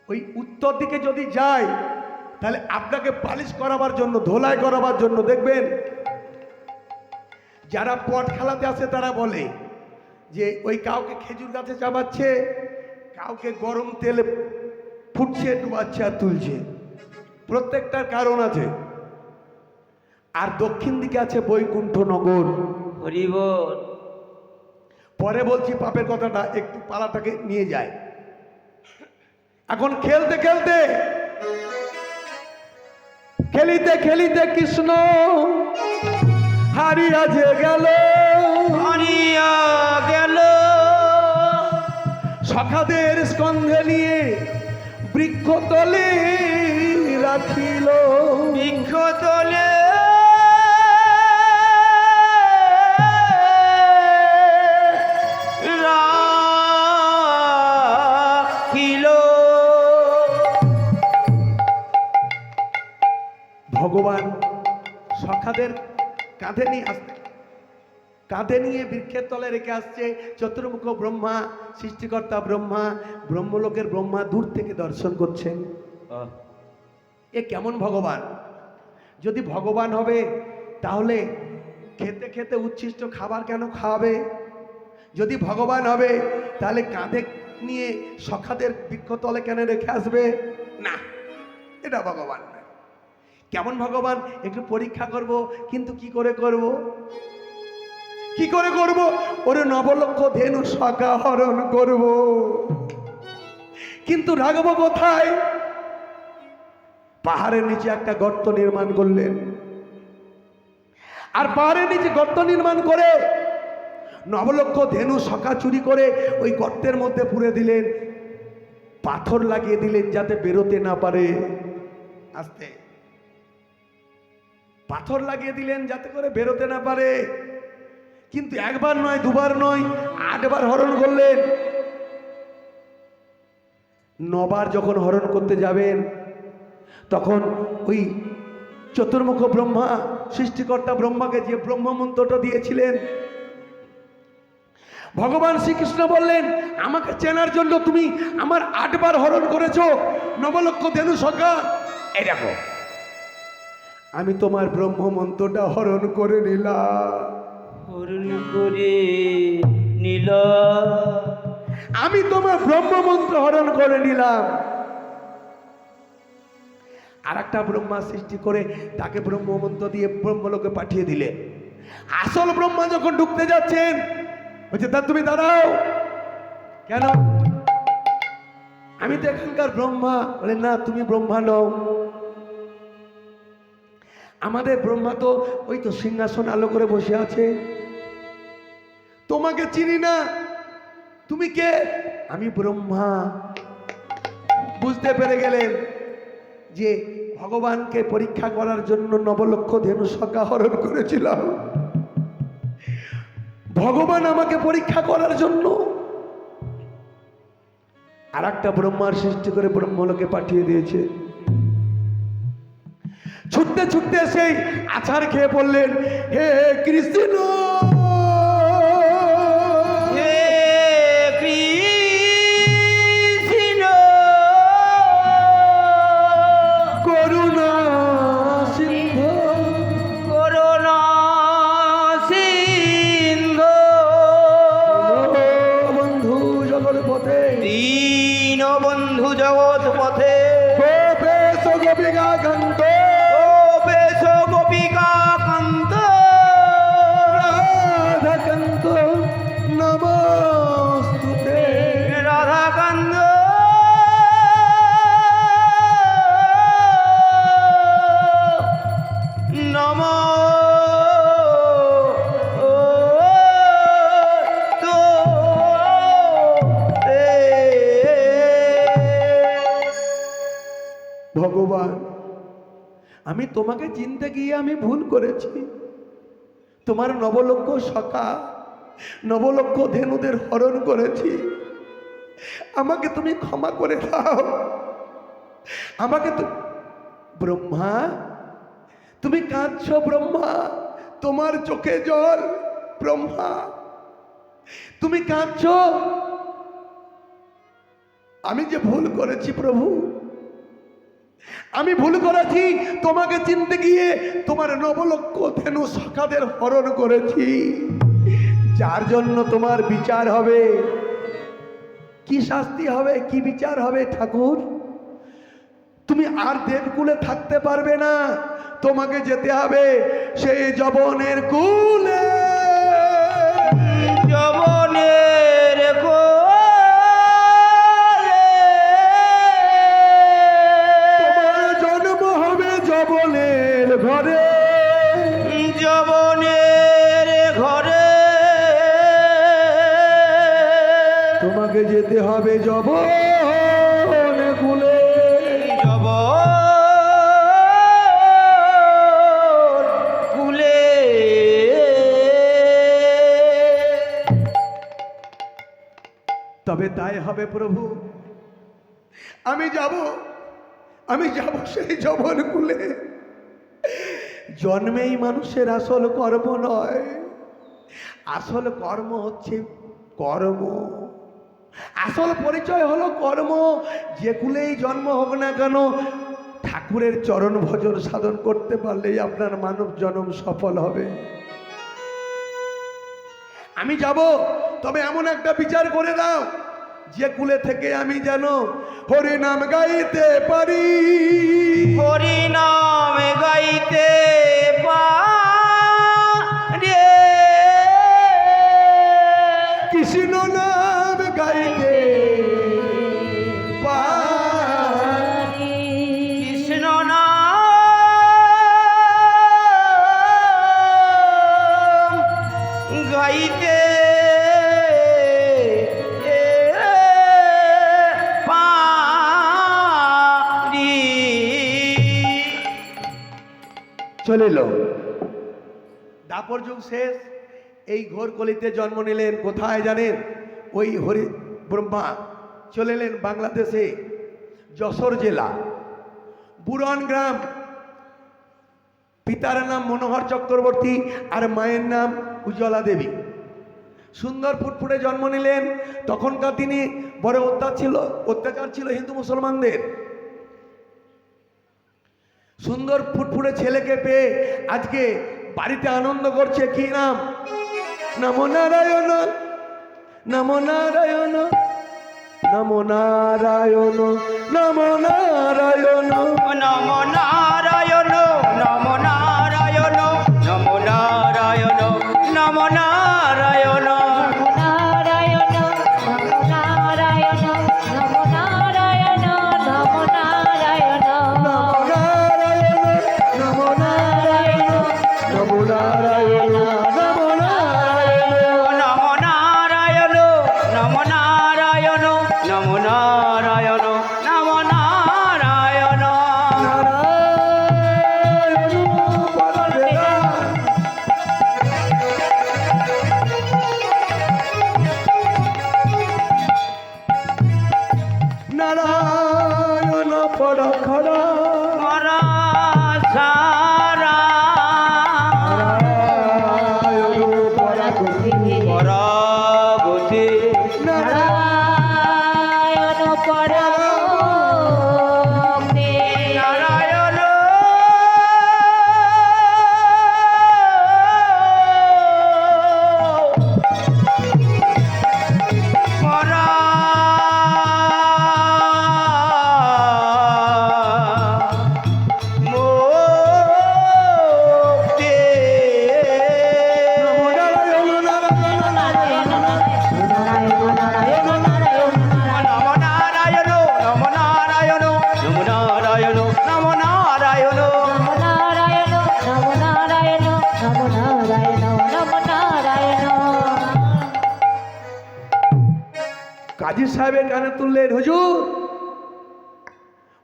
Speaker 1: ওই উত্তর দিকে যদি যায় তাহলে আপনাকে পালিশ করাবার জন্য, ধোলাই করাবার জন্য, দেখবেন যারা পট খেলাতে আসে তারা বলে যে ওই কাউকে খেজুর গাছে চাপাচ্ছে, কাউকে গরম তেলে ফুটছে, ডুবাচ্ছে আর তুলছে। প্রত্যেকটার কারণ আছে। আর দক্ষিণ দিকে আছে বৈকুণ্ঠ নগর।
Speaker 2: হরিবল।
Speaker 1: পরে বলছি পাপের কথাটা, একটু পালাটাকে নিয়ে যায়। এখন খেলতে খেলতে খেলিতে খেলিতে কৃষ্ণ হারিয়া যে গেল,
Speaker 2: হারিয়া গেল।
Speaker 1: সখাদের স্কন্ধে নিয়ে বৃক্ষতলে রাখিল,
Speaker 2: বৃক্ষতলে রাখিল।
Speaker 1: ভগবান সখাদের কাঁধে নিয়ে আসতে, কাঁধে নিয়ে বৃক্ষের তলে রেখে আসছে। চতুর্মুখ ব্রহ্মা, সৃষ্টিকর্তা ব্রহ্মা, ব্রহ্মলোকের ব্রহ্মা দূর থেকে দর্শন করছেন। এ কেমন ভগবান? যদি ভগবান হবে তাহলে খেতে খেতে উচ্ছিষ্ট খাবার কেন খাওয়াবে? যদি ভগবান হবে তাহলে কাঁধে নিয়ে সখাদের বৃক্ষতলে কেন রেখে আসবে? না, এটা ভগবান না। কেমন ভগবান একটু পরীক্ষা করব, কিন্তু কি করে করব? কি করে করব? ওরে নবলক্ষ ধেনু সখা হরণ করব, কিন্তু রাখবো কোথায়? পাহাড়ের নিচে একটা গর্ত নির্মাণ করলেন, আর পাহাড়ের নিচে গর্ত নির্মাণ করে নবলক্ষ ধেনু সখা চুরি করে ওই গর্তের মধ্যে পুরে দিলেন, পাথর লাগিয়ে দিলেন যাতে বেরোতে না পারে। আস্তে পাথর লাগিয়ে দিলেন যাতে করে বেরোতে না পারে। কিন্তু একবার নয়, দুবার নয়, 8 বার হরণ করলেন। 9 বার যখন হরণ করতে যাবেন তখন ওই চতুর্মুখ ব্রহ্মা, সৃষ্টিকর্তা ব্রহ্মাকে যে ব্রহ্মমন্ত্রটা দিয়েছিলেন, ভগবান শ্রীকৃষ্ণ বললেন, আমাকে চেনার জন্য তুমি আমার 8 বার হরণ করেছো নবলক্ষ ধেনু সখা। এই দেখো, আমি তোমার ব্রহ্মমন্ত্রটা হরণ করে নিলাম।
Speaker 2: হরণ করে নিল।
Speaker 1: আমি তোমার ব্রহ্মমন্ত্র হরণ করে নিলাম। আর একটা ব্রহ্মা সৃষ্টি করে তাকে ব্রহ্মমন্ত্র দিয়ে ব্রহ্মলোকে পাঠিয়ে দিলেন। আসল ব্রহ্মা যখন ঢুকতে যাচ্ছেন বলছে তা তুমি দাঁড়াও। কেন? আমি তো এখানকার ব্রহ্মা। বলে না, তুমি ব্রহ্মা নও। আমাদের ব্রহ্মা তো ওই তো সিংহাসন আলো করে বসে আছে, তোমাকে চিনি না, তুমি কে? আমি ব্রহ্মা। বুঝতে পেরে গেলেন যে ভগবানকে পরীক্ষা করার জন্য 9 লক্ষ ধেনু সখা হরণ করেছিলাম। ভগবান আমাকে পরীক্ষা করার জন্য আর একটা ব্রহ্মার সৃষ্টি করে ব্রহ্মলোকে পাঠিয়ে দিয়েছে। ছুটতে ছুটতে সেই আছাড় খেয়ে পড়লেন, হে কৃষ্ণ,
Speaker 2: হে কৃষ্ণ,
Speaker 1: করুণা সিন্ধু,
Speaker 2: করুণা সিন্ধু,
Speaker 1: বন্ধু জগৎ পথে,
Speaker 2: দীন বন্ধু জগৎ পথে,
Speaker 1: গোপেশ গোপিকা কান্ত,
Speaker 2: গোপেশ গোপিকা কান্ত,
Speaker 1: রাধাকান্ত নমস্তুতে।
Speaker 2: রাধাকান্ত নম
Speaker 1: ভগবান, আমি তোমাকে চিনতে গিয়ে আমি ভুল করেছি। তোমার 9 লক্ষ সখা 9 লক্ষ ধেনুদের হরণ করেছি, আমাকে তুমি ক্ষমা করে দাও। আমাকে তো ব্রহ্মা, তুমি কাঁদছ ব্রহ্মা, তোমার চোখে জল ব্রহ্মা, তুমি কাঁদছ। আমি যে ভুল করেছি প্রভু, আমি ভুল করেছি, তোমাকে চিনতে গিয়ে তোমার 9 লক্ষ ধেনু সখাদের হরণ করেছি, যার জন্য তোমার বিচার হবে। কি শাস্তি হবে, কি বিচার হবে ঠাকুর? তুমি আর দেবকুলে থাকতে পারবে না, তোমাকে যেতে হবে সেই যবনের কুলে।
Speaker 2: যবনের কোলে,
Speaker 1: তোমার জন্ম হবে যবনের ঘরে,
Speaker 2: যবনের ঘরে,
Speaker 1: তোমাকে যেতে হবে যবন কুলে।
Speaker 2: যবন কুলে।
Speaker 1: তবে তাই হবে প্রভু, আমি যাব সেই যবন কুলে। জন্মেই মানুষের আসল কর্ম নয়, আসল কর্ম হচ্ছে কর্ম, আসল পরিচয় হলো কর্ম। যে কুলেই জন্ম হোক না কেন, ঠাকুরের চরণ ভজন সাধন করতে পারলেই আপনার মানব জন্ম সফল হবে। আমি যাব, তবে এমন একটা বিচার করে দাও যে কুলে থেকে আমি যেন হরি নাম গাইতে পারি,
Speaker 2: হরি নাম গাইতে পারে,
Speaker 1: কৃষ্ণ নাম গাইতে পারি,
Speaker 2: কৃষ্ণ নাম গাইতে পারি।
Speaker 1: চলে এলো দাপর যুগ শেষ। এই ঘোর কলিতে জন্ম নিলেন কোথায় জানেন? ওই হরি ব্রহ্মা চলে এলেন বাংলাদেশে, যশোর জেলা বুরন গ্রাম। পিতার নাম মনোহর চক্রবর্তী আর মায়ের নাম উজ্জ্বলা দেবী। সুন্দর ফুটফুটে জন্ম নিলেন। তখনকার দিনে বড় অত্যাচার ছিল হিন্দু মুসলমানদের। সুন্দর ফুটফুটে ছেলেকে পেয়ে আজকে বাড়িতে আনন্দ করছে। কি নাম? 'নমো নারায়ণ নমো নারায়ণ নমো নারায়ণ নমো নারায়ণ
Speaker 2: নম নারায়ণ নম নারায়ণ নম নারায়ণ নম নারায়ণ
Speaker 3: নারায়ণ নমো নারায়ণ নমো নারায়ণ নমো নারায়ণ
Speaker 1: নমো নারায়ণ নমো নারায়ণ নমো নারায়ণ নমো নারায়ণ
Speaker 2: নম নারায়ণ নম নারায়ণ নম নারায়ণ নম নারায়ণ
Speaker 1: নারায়ণ পরমেরা নারায়ণ পরখড়া
Speaker 2: মরা সারা
Speaker 1: নারায়ণ পরাগতি
Speaker 2: পরাগতি
Speaker 3: নারায়ণ পরমে
Speaker 2: নারায়ণ পরা মুক্তি
Speaker 1: নমো নারায়ণ নারায়ণ
Speaker 3: নারায়ণ নারায়ণ নারায়ণ নারায়ণ
Speaker 2: নম নারায়ণ নম নারায়ণ নম নারায়ণ নম নারায়ণ
Speaker 3: নমো নারায়ণ নমো নারায়ণ নমো নারায়ণ নমো নারায়ণ
Speaker 1: কাজী সাহেবের কানে তুললেন, হুজুর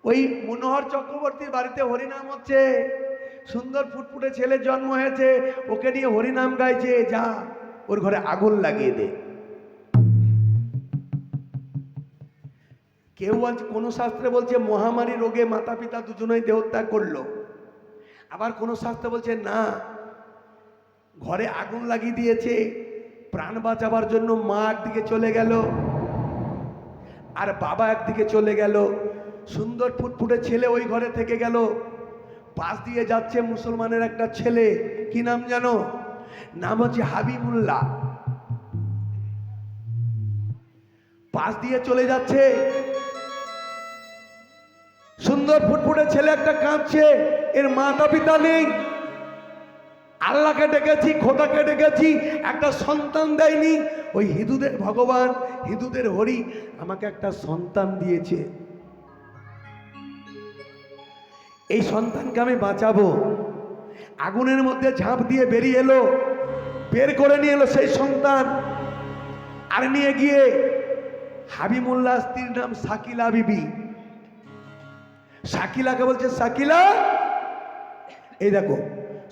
Speaker 1: ওই মনোহর চক্রবর্তীর বাড়িতে হরিনাম হচ্ছে, সুন্দর ফুটফুটে ছেলের জন্ম হয়েছে, ওকে নিয়ে হরিনাম গাইছে, যা ওর ঘরে আগুন লাগিয়ে দে। কেউ বলছে, কোনো শাস্ত্রে বলছে মহামারী রোগে মাতা পিতা দুজনেই দেহত্যাগ করলো, আবার কোনো শাস্ত্রে বলছে না, ঘরে আগুন লাগিয়ে দিয়েছে, প্রাণ বাঁচাবার জন্য মা একদিকে চলে গেল আর বাবা একদিকে চলে গেল, সুন্দর ফুটফুটে ছেলে ওই ঘরে থেকে গেল। পাশ দিয়ে যাচ্ছে মুসলমানের একটা ছেলে, কি নাম জানো? নাম হচ্ছে হাবিবুল্লাহ। পাশ দিয়ে চলে যাচ্ছে, সুন্দর ফুটফুটে ছেলে একটা কাঁদছে, এর মাতা পিতা নেই, আল্লাহকে ডেকেছি, খোদাকে ডেকেছি, একটা সন্তান দেয়নি। ওই হিন্দুদের ভগবান, হিন্দুদের হরি আমাকে একটা সন্তান দিয়েছে, এই সন্তানকে আমি বাঁচাবো। আগুনের মধ্যে ঝাঁপ দিয়ে বেরিয়ে এলো, বের করে নিয়ে এলো সেই সন্তান, আর নিয়ে গিয়ে হাবিবুল্লাহ স্ত্রীর নাম শাকিলা বিবি, শাকিলাকে বলছে, শাকিলা এই দেখো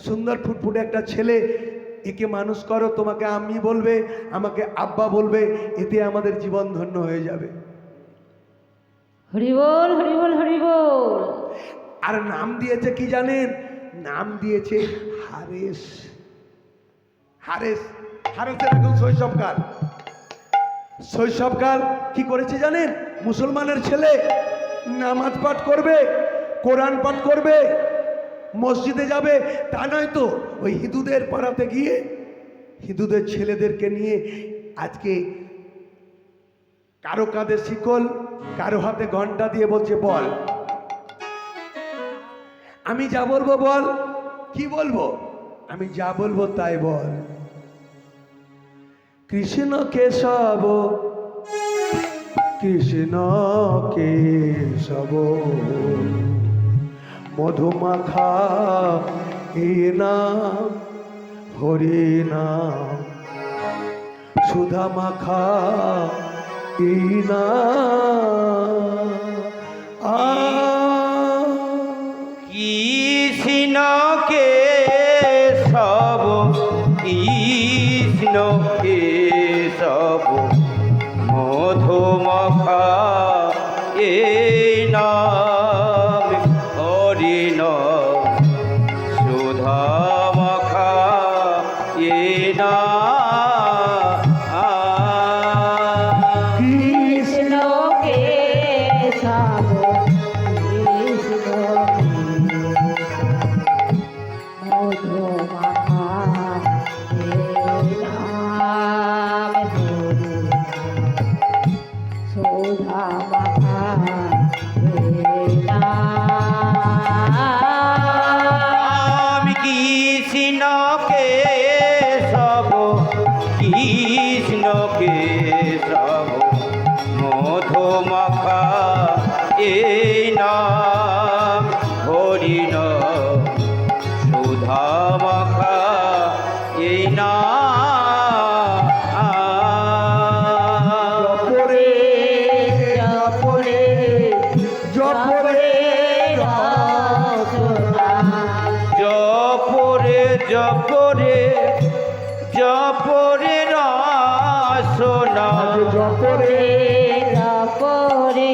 Speaker 1: সুন্দর ফুটফুটে একটা ছেলে, একে মানুষ করো, তোমাকে আম্মি বলবে, আমাকে আব্বা বলবে, এতে আমাদের জীবন ধন্য হয়ে যাবে।
Speaker 3: হরি বল হরি বল হরি বল।
Speaker 1: আর নাম দিয়েছে কি জানেন? নাম দিয়েছে হারেস। হারেস, হারেসের এখন শৈশবকাল। শৈশবকাল কি করেছে জানেন? মুসলমানের ছেলে নামাজ পাঠ করবে, কোরআন পাঠ করবে, মসজিদে যাবে, তা নয় তো ওই হিন্দুদের পাড়াতে গিয়ে হিন্দুদের ছেলেদেরকে নিয়ে আজকে কারো কাঁধে শিকল, কারো হাতে ঘন্টা দিয়ে বলছে বল, আমি যা বলবো বল। কি বলবো? আমি যা বলবো তাই বল। কৃষ্ণ কেশব, কৃষ্ণ কেশব, মধুমাখা এ নাম, হরে নাম, সুধা মাখা এই নাম।
Speaker 2: কৃষ্ণ কেশব, কৃষ্ণ কেশব, মধুমাখা এ নাম, হরি নাম, সুধা মাখা এ নাম।
Speaker 3: কৃষ্ণ কেশব, কৃষ্ণ মধুমাখা এ নাম, হরি
Speaker 2: এই নাম হরি নাম সুধা মাখা এই নাম
Speaker 1: জপরে জপরে জপরে
Speaker 2: জপরে জপরে জপরে রসনা
Speaker 1: জপরে
Speaker 3: জপরে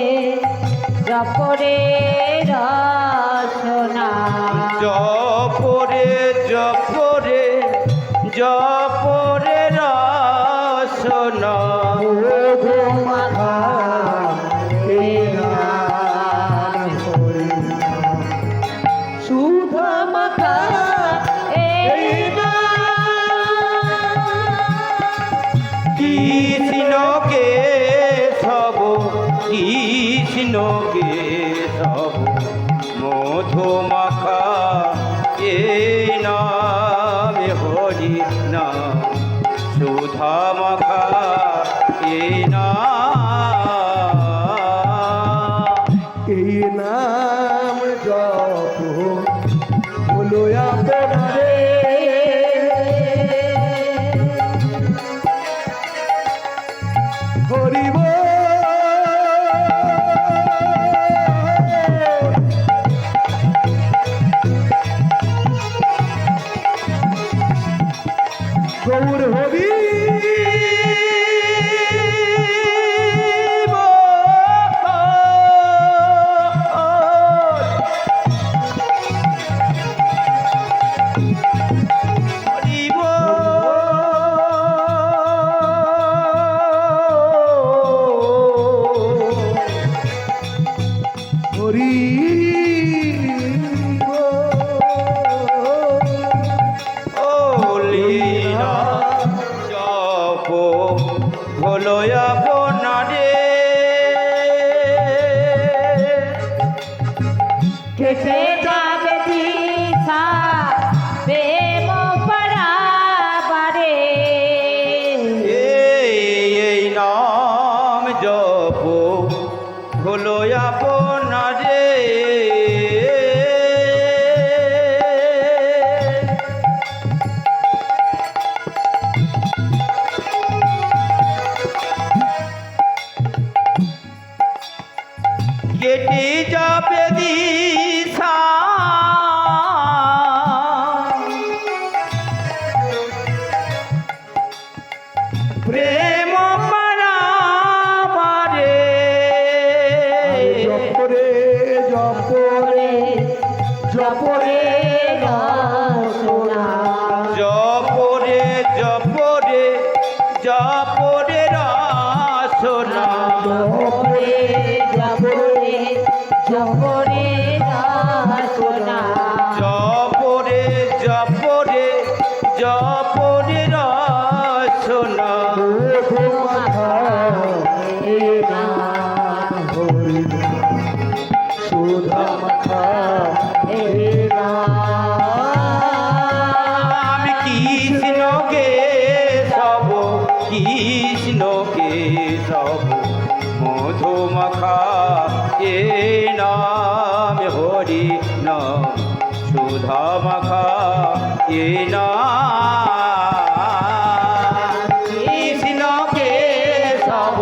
Speaker 3: জপরে রসনা
Speaker 2: জপরে জপরে জপরে রসনা
Speaker 1: মধু মাখা এই নাম হরি নাম সুধা মাখা
Speaker 3: এই
Speaker 2: কৃষ্ণকে সব কৃষ্ণকে সব মধু মাখা এই নাম হরি নাম সুধা মাখা এই
Speaker 1: এই নাম জপ হলো আপনারে হরিব গৌর হরি হরি
Speaker 2: লীলা জপ হলো আপনারে
Speaker 3: কেটে যাবে দিশা প্রেম পরাবারে
Speaker 2: এই নাম জপ হলো আপনারে কেটে যাবে দিশা প্রেম পারাবারে
Speaker 1: জপরে জপরে জপরে
Speaker 3: রসনা
Speaker 2: জপরে জপরে জপরে রসনা
Speaker 3: জপরে জপরে জপরে রসনা
Speaker 2: জপরে জপরে জপরে রসনা
Speaker 1: মধু মাখা এই নাম হরি নাম সুধা মাখা এই
Speaker 2: আমি কৃষ্ণকে সব কৃষ্ণকে সব মধু মাখা এই নাম হরি নাম সুধা মাখা এই নাম কৃষ্ণকে সব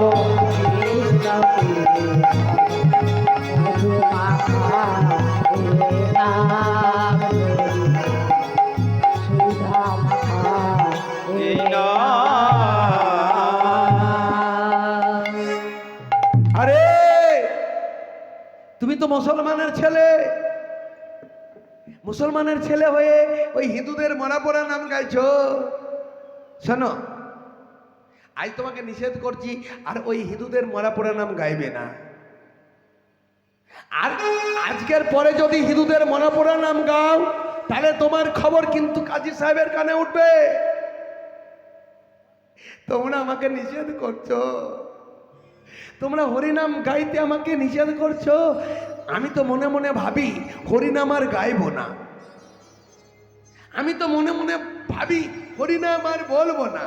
Speaker 2: এই নাম
Speaker 1: আরে তুমি তো মুসলমানের ছেলে, মুসলমানের ছেলে হয়ে ওই হিন্দুদের মরা পড়া নাম গাইছো। শোনো, আজ তোমাকে নিষেধ করছি আর ওই হিন্দুদের মরা পড়া নাম গাইবে না। আর আজকের পরে যদি হিন্দুদের মরা পড়া নাম গাও তাহলে তোমার খবর কিন্তু কাজী সাহেবের কানে উঠবে। তোমরা আমাকে নিষেধ করছো, তোমরা হরিনাম গাইতে আমাকে নিষেধ করছো। আমি তো মনে মনে ভাবি হরিনাম আর গাইবো না, আমি তো মনে মনে ভাবি হরিনাম আর বলবো না।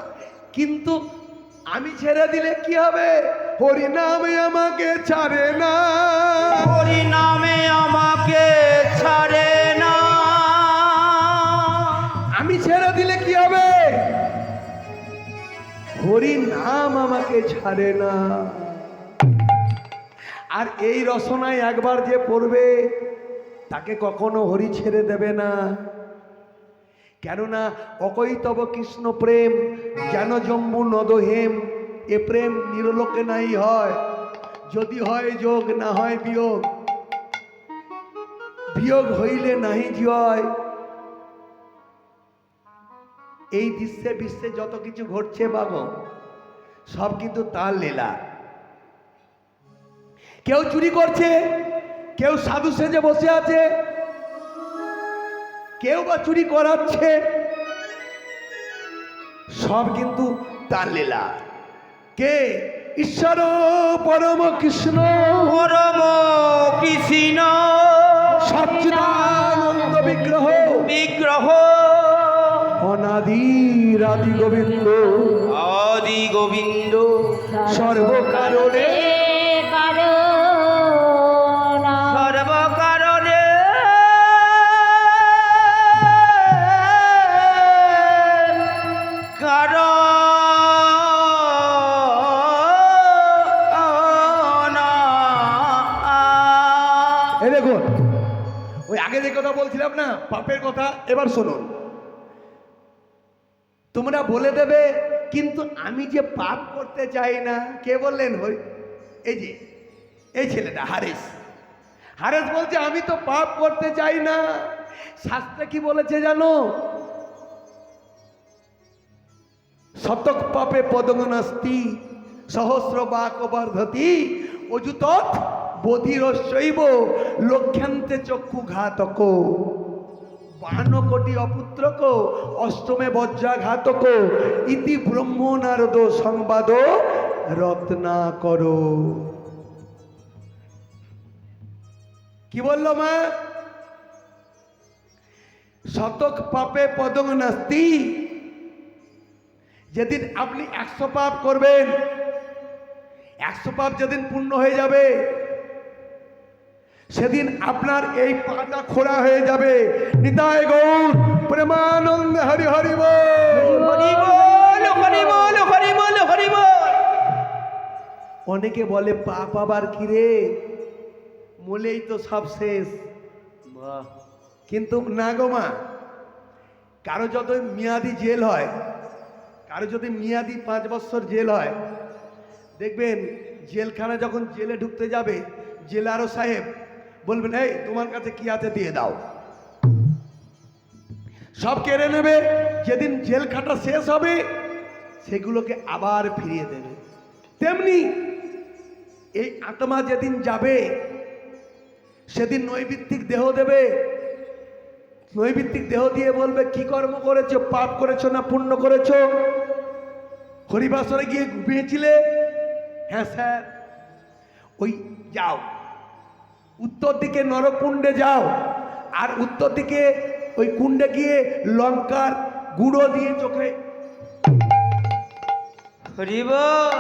Speaker 1: কিন্তু আমি ছেড়ে দিলে কি হবে? হরিনাম আমাকে ছাড়ে না। হরি নাম আমাকে ছাড়ে না। আর এই রসনায় একবার যে পড়বে তাকে কখনো হরি ছেড়ে দেবে না। কেননা অকৈতব কৃষ্ণ প্রেম যেন জম্বু নদহেম, এ প্রেম নিরলোকে নাই হয়, যদি হয় যোগ না হয় বিয়োগ, বিয়োগ হইলে নাহি জয়। এই দৃশ্যে বিশ্বে যত কিছু ঘটছে বাবা, সব কিন্তু তার লীলা। কেউ চুরি করছে, কেউ সাধু সেজে বসে আছে, কেউ বা চুরি করাচ্ছে, সব কিন্তু তার লীলা। কে? ঈশ্বর পরম কৃষ্ণ,
Speaker 2: পরম কৃষ্ণ
Speaker 1: সচ্চিদানন্দ বিগ্রহ,
Speaker 2: বিগ্রহ
Speaker 1: অনাদির আদি গোবিন্দ,
Speaker 2: আদি গোবিন্দ
Speaker 1: সর্বকারণে
Speaker 2: সর্বকারণে
Speaker 1: এই দেখুন, ওই আগে যে কথা বলছিলাম না পাপের কথা, এবার শুনুন। তোমরা বলে দেবে কিন্তু আমি যে পাপ করতে চাই না। কে বললেন? এই যে এই ছেলেটা হারেস, হারেস বলছে আমি তো পাপ করতে চাই না। শাস্ত্রে কি বলেছে জানো? শতক পাপে পদং নাস্তি সহস্র বাক বর্ধতি অযুতৎ বোধিরস্যৈব লক্ষ্যান্তে চক্ষু ঘাতক 52 কোটি অপুত্রক অষ্টমে বজ্রাঘাতক ইতি ব্রহ্ম নারদ সংবাদ রত্নাকর। কি বললো মা? শতক পাপে পদং নাস্তি। যেদিন আপনি 100 পাপ করবেন, 100 পাপ যেদিন পূর্ণ হয়ে যাবে, সেদিন আপনার এই পাটা খোড়া হয়ে যাবে। নিতাই গৌর প্রেমানন্দ হরি হরি বল।
Speaker 2: হরি বল, হরি বল, হরি বল, হরি বল।
Speaker 1: অনেকে বলে পাপ আবার কি রে, মলেই তো সব শেষ। কিন্তু না গো মা, কারো যত মেয়াদি জেল হয়, কারো যদি মেয়াদি 5 বছর জেল হয়, দেখবেন জেলখানা যখন জেলে ঢুকতে যাবে, জেলারও সাহেব বলবেন এই তোমার কাছে কি আছে দিয়ে দাও, সব কেড়ে নেবে। যেদিন জেল খাটা শেষ হবে সেগুলোকে আবার ফিরিয়ে দেবে। তেমনি এই আত্মা যেদিন যাবে সেদিন নৈবিত্তিক দেহ দেবে। নৈবিত্তিক দেহ দিয়ে বলবে কি কর্ম করেছো, পাপ করেছো না পুণ্য করেছো? হরিবাসরে গিয়ে ঘুমিয়েছিলে? হ্যাঁ স্যার। ওই যাও উত্তর দিকে নরকুণ্ডে যাও, আর উত্তর দিকে ওই কুণ্ডে গিয়ে লঙ্কার গুঁড়ো দিয়ে চোখে।
Speaker 2: হরি বল।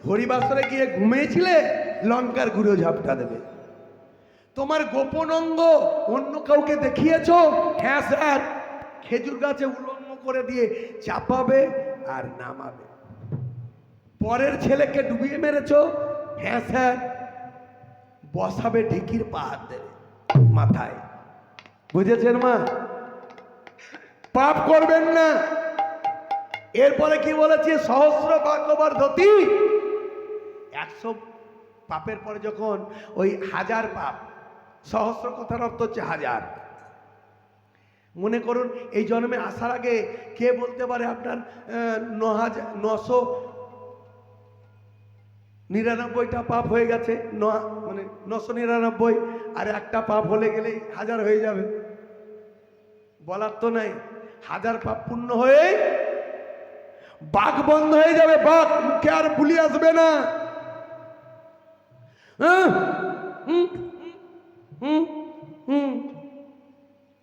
Speaker 1: হরিবাসরে গিয়ে ঘুমিয়েছিলে, লঙ্কার গুঁড়ো ঝাপটা দেবে। তোমার গোপন অঙ্গ অন্য কাউকে দেখিয়েছো? হ্যাঁ স্যার। খেজুর গাছে উলঙ্গ করে দিয়ে চাপাবে আর নামাবে। পরের ছেলেকে ডুবিয়ে মেরেছো? হ্যাঁ স্যার। বসাবে ঢিকির পাহাড় দেবে মাথায়। বুঝেছেন মা? পাপ করবেন না। এরপরে কি বলেছে? সহস্র বাক্যবর্ধতি। 100 পাপের পরে যখন ওই 1000 পাপ, সহস্র কথার অর্থ হচ্ছে 1000। মনে করুন এই জন্মে আসার আগে কে বলতে পারে আপনার 999টা পাপ হয়ে গেছে, মানে 999, আর একটা পাপ হলে গেলেই 1000 হয়ে যাবে? বলার তো নাই। 1000 পাপ পূর্ণ হয়ে বাঘ বন্ধ হয়ে যাবে, বাঘ মুখে আর বুলি আসবে না।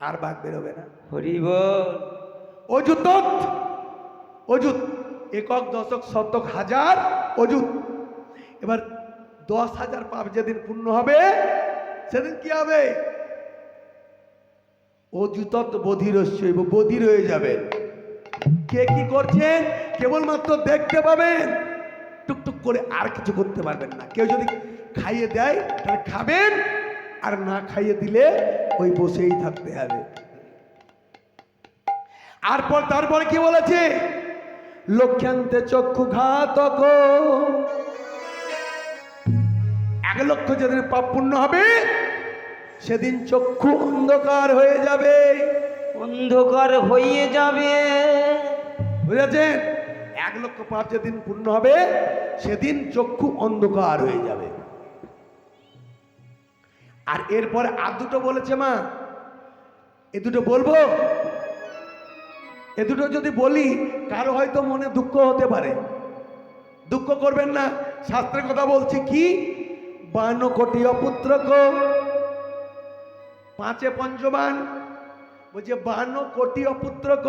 Speaker 1: আর বাঘ বেরোবে না।
Speaker 2: হরি বল।
Speaker 1: অযুত, অযুত, একক দশক শতক হাজার অযুত। এবার 10,000 পাপ যেদিন পূর্ণ হবে সেদিন কি হবে? অযুত বধিরস্যৈব, বধির হয়ে যাবে। কে কি করছেন কেবলমাত্র দেখতে পাবেন, টুকটুক করে আর কিছু করতে পারবেন না। কেউ যদি খাইয়ে দেয় তাহলে খাবেন, আর না খাইয়ে দিলে ওই বসেই থাকতে হবে। তারপরে কি বলেছে? লক্ষ্যান্তে চক্ষু ঘাতক, 1 লক্ষ যেদিন পাপ পূর্ণ হবে সেদিন চক্ষু অন্ধকার হয়ে যাবে।
Speaker 2: অন্ধকার হয়ে যাবে,
Speaker 1: বুঝেছেন? 1 লক্ষ পাপ যেদিন পূর্ণ হবে সেদিন চক্ষু অন্ধকার হয়ে যাবে। আর এরপরে আর দুটো বলেছে মা, এ দুটো বলবো? এ দুটো যদি বলি কারো হয়তো মনে দুঃখ হতে পারে, দুঃখ করবেন না। শাস্ত্রের কথা বলছি কি, 52 কোটি অপুত্রক, 5 পঞ্চবান বলছে 52 কোটি অপুত্রক,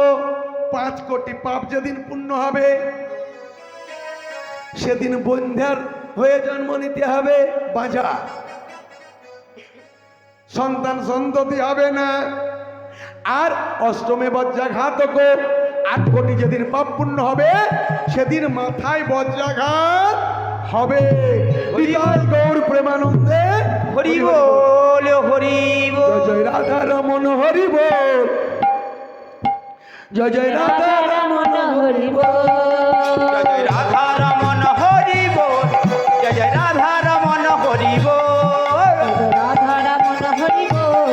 Speaker 1: 5 কোটি পাপ যেদিন পূর্ণ হবে সেদিন বন্ধ্যার হয়ে জন্ম নিতে হবে। বাজা সন্তান সন্ততি হবে না। আর অষ্টমে বজ্রাঘাতক, 8 কোটি যেদিন পাপ পূর্ণ হবে সেদিন মাথায় বজ্রাঘাত হবে। হৃদয় গৌর প্রেমানন্দে
Speaker 2: হরি বল হরি বল।
Speaker 1: জয় জয় রাধা রমন হরি বল, জয় জয় রাধা
Speaker 3: রমন হরি বল,
Speaker 2: জয় জয় রাধা রমন হরি বল, জয় জয় রাধা রমন হরি বল।
Speaker 3: রাধা রমন হরি বল,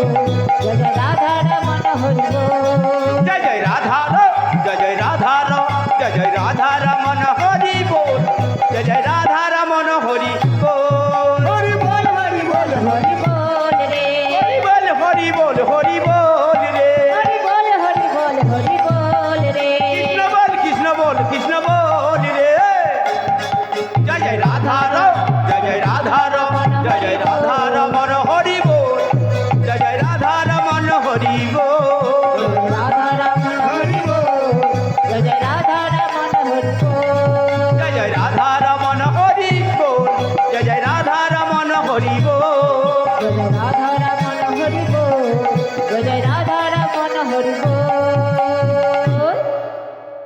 Speaker 3: জয় জয় রাধা রমন হরি বল,
Speaker 2: জয় জয় রাধা জয় জয় রাধা জয় জয় রাধা রমন হরি বল, জয় জয় রাধা রমন হরি বল।
Speaker 1: হরি বল হরি বল
Speaker 3: হরি বল রে,
Speaker 2: হরি বল হরি বল হরি বল রে,
Speaker 3: হরি বল হরি বল হরি বল রে,
Speaker 2: কৃষ্ণ বল কৃষ্ণ বল রে। জয় জয় রাধা জয় জয় রাধা জয় জয় রাধা রমন হরি বল, জয় জয় রাধা রমন হরি বল।
Speaker 3: রাধা রমন হরি বল, জয় জয় রাধা রমন হরি বল,
Speaker 2: জয় জয় রাধা রমন হরি বল, জয় জয় রাধা রমন হরি বল।
Speaker 3: জয় জয় রাধা রমন হরি বল, জয় জয় রাধা রমন হরি বল।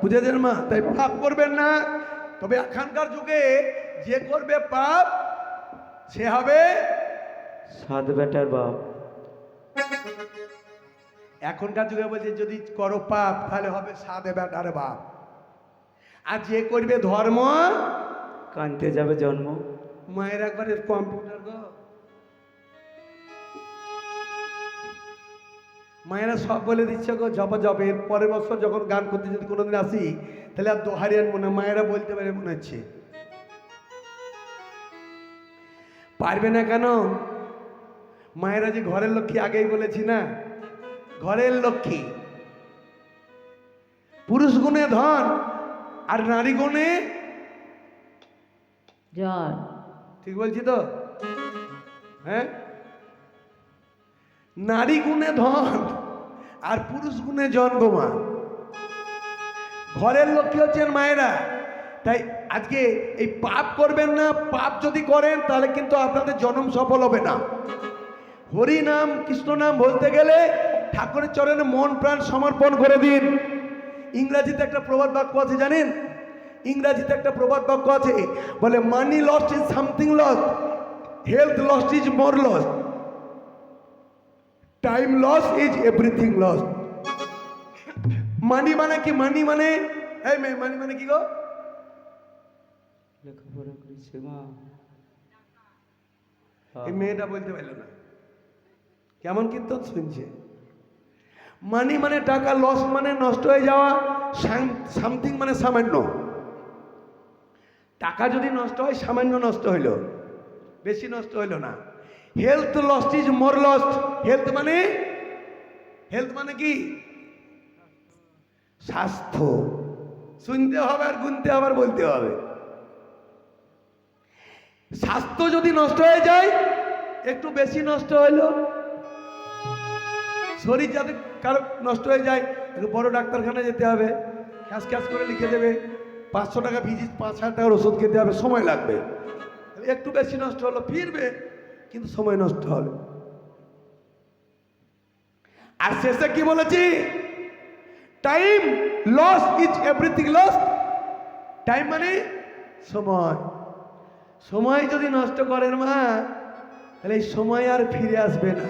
Speaker 1: বুঝেছেন মা? তাই পাপ করবেন না। তবে এখনকার যুগে যে করবে পাপ সে হবে
Speaker 2: 7 বেটার বাপ।
Speaker 1: এখনকার যুগে বলছে যদি করো পাপ তাহলে হবে 7 বেটার বাপ। আর যে করবে ধর্ম
Speaker 2: কানতে যাবে জন্ম।
Speaker 1: মায়ের একবারে কম্পিউটার গো, মায়েরা সব বলে দিচ্ছে গো। জবের পরের বছর যখন গান করতে যদি কোনোদিন আসি তাহলে আর দোহারি আনবো না, মায়েরা বলতে পারে মনে হচ্ছে। পারবে না কেন? মায়েরা যে ঘরের লক্ষ্মী, আগেই বলেছি না, ঘরের লক্ষ্মী। পুরুষ গুণে ধন আর নারী গুণে
Speaker 3: জন,
Speaker 1: ঠিক বলছি তো? হ্যাঁ, নারী গুণে ধন আর পুরুষ গুণে জন্মমা। ঘরের লক্ষ্মী হচ্ছেন মায়েরা। তাই আজকে এই পাপ করবেন না। পাপ যদি করেন তাহলে কিন্তু আপনাদের জন্ম সফল হবে না। হরি নাম কৃষ্ণ নাম বলতে গেলে ঠাকুরের চরণে মন প্রাণ সমর্পণ করে দিন। ইংরাজিতে একটা প্রবাদ বাক্য আছে জানেন? ইংরাজিতে একটা প্রবাদ বাক্য আছে, বলে money lost is something lost, health lost is more lost, time loss is everything loss. Money মানে কি? মানি মানে এই মেয়ে, মানি মানে কি গো?
Speaker 2: লেখাপড়া করেছে মা।
Speaker 1: এই মেয়েটা বলতে পারলো না, কেমন কীর্তন শুনছে। মানি মানে টাকা, লস মানে নষ্ট হয়ে যাওয়া, সামথিং মানে সামান্য। টাকা যদি নষ্ট হয় সামান্য নষ্ট হইল, বেশি নষ্ট হইল না। Health lost is more lost. Health মানে কি? স্বাস্থ্য। শুনতে হবে আর গুনতে হবে আর বলতে হবে। স্বাস্থ্য যদি নষ্ট হয়ে যায়, একটু বেশি নষ্ট হইলো, শরীর যাতে কারো নষ্ট হয়ে যায়, একটু বড় ডাক্তারখানা যেতে হবে, খ্যাস খ্যাস করে লিখে দেবে, 500 টাকা ভিজিট, 5,000 টাকার ওষুধ খেতে হবে, সময় লাগবে। একটু বেশি নষ্ট হলো, ফিরবে কিন্তু সময় নষ্ট হবে। আর শেষে কি বলেছি? Time loss is everything loss. Time মানে সময়। সময় যদি নষ্ট করেন মা, তাহলে এই সময় আর ফিরে আসবে না।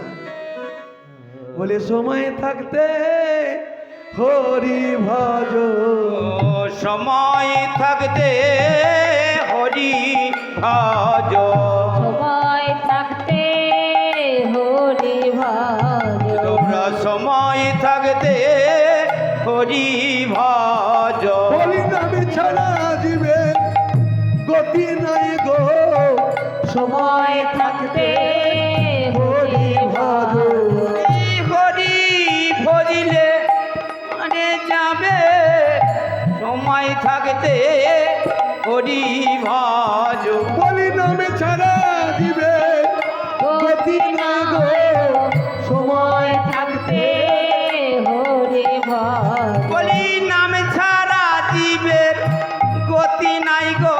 Speaker 1: বলে সময় থাকতে হরি ভজ,
Speaker 2: ও সময় থাকতে হরি ভজ,
Speaker 3: সময় থাকতে হরি ভজ,
Speaker 2: তোমরা সময় থাকতে হরি ভজ।
Speaker 1: বলি নামে ছাড়া জীবে গতি নাই গো, সময় থাকতে হরি ভজ।
Speaker 2: হরি ভজিলে মানে যাবে, সময় থাকতে হরি ভজ।
Speaker 1: বলি নামে ছাড়া জীবে গতি নাই গো, সময়
Speaker 3: থাকতে হরি ভজ।
Speaker 2: বলি নাম ছাড়া জীবের গতি নাই গো।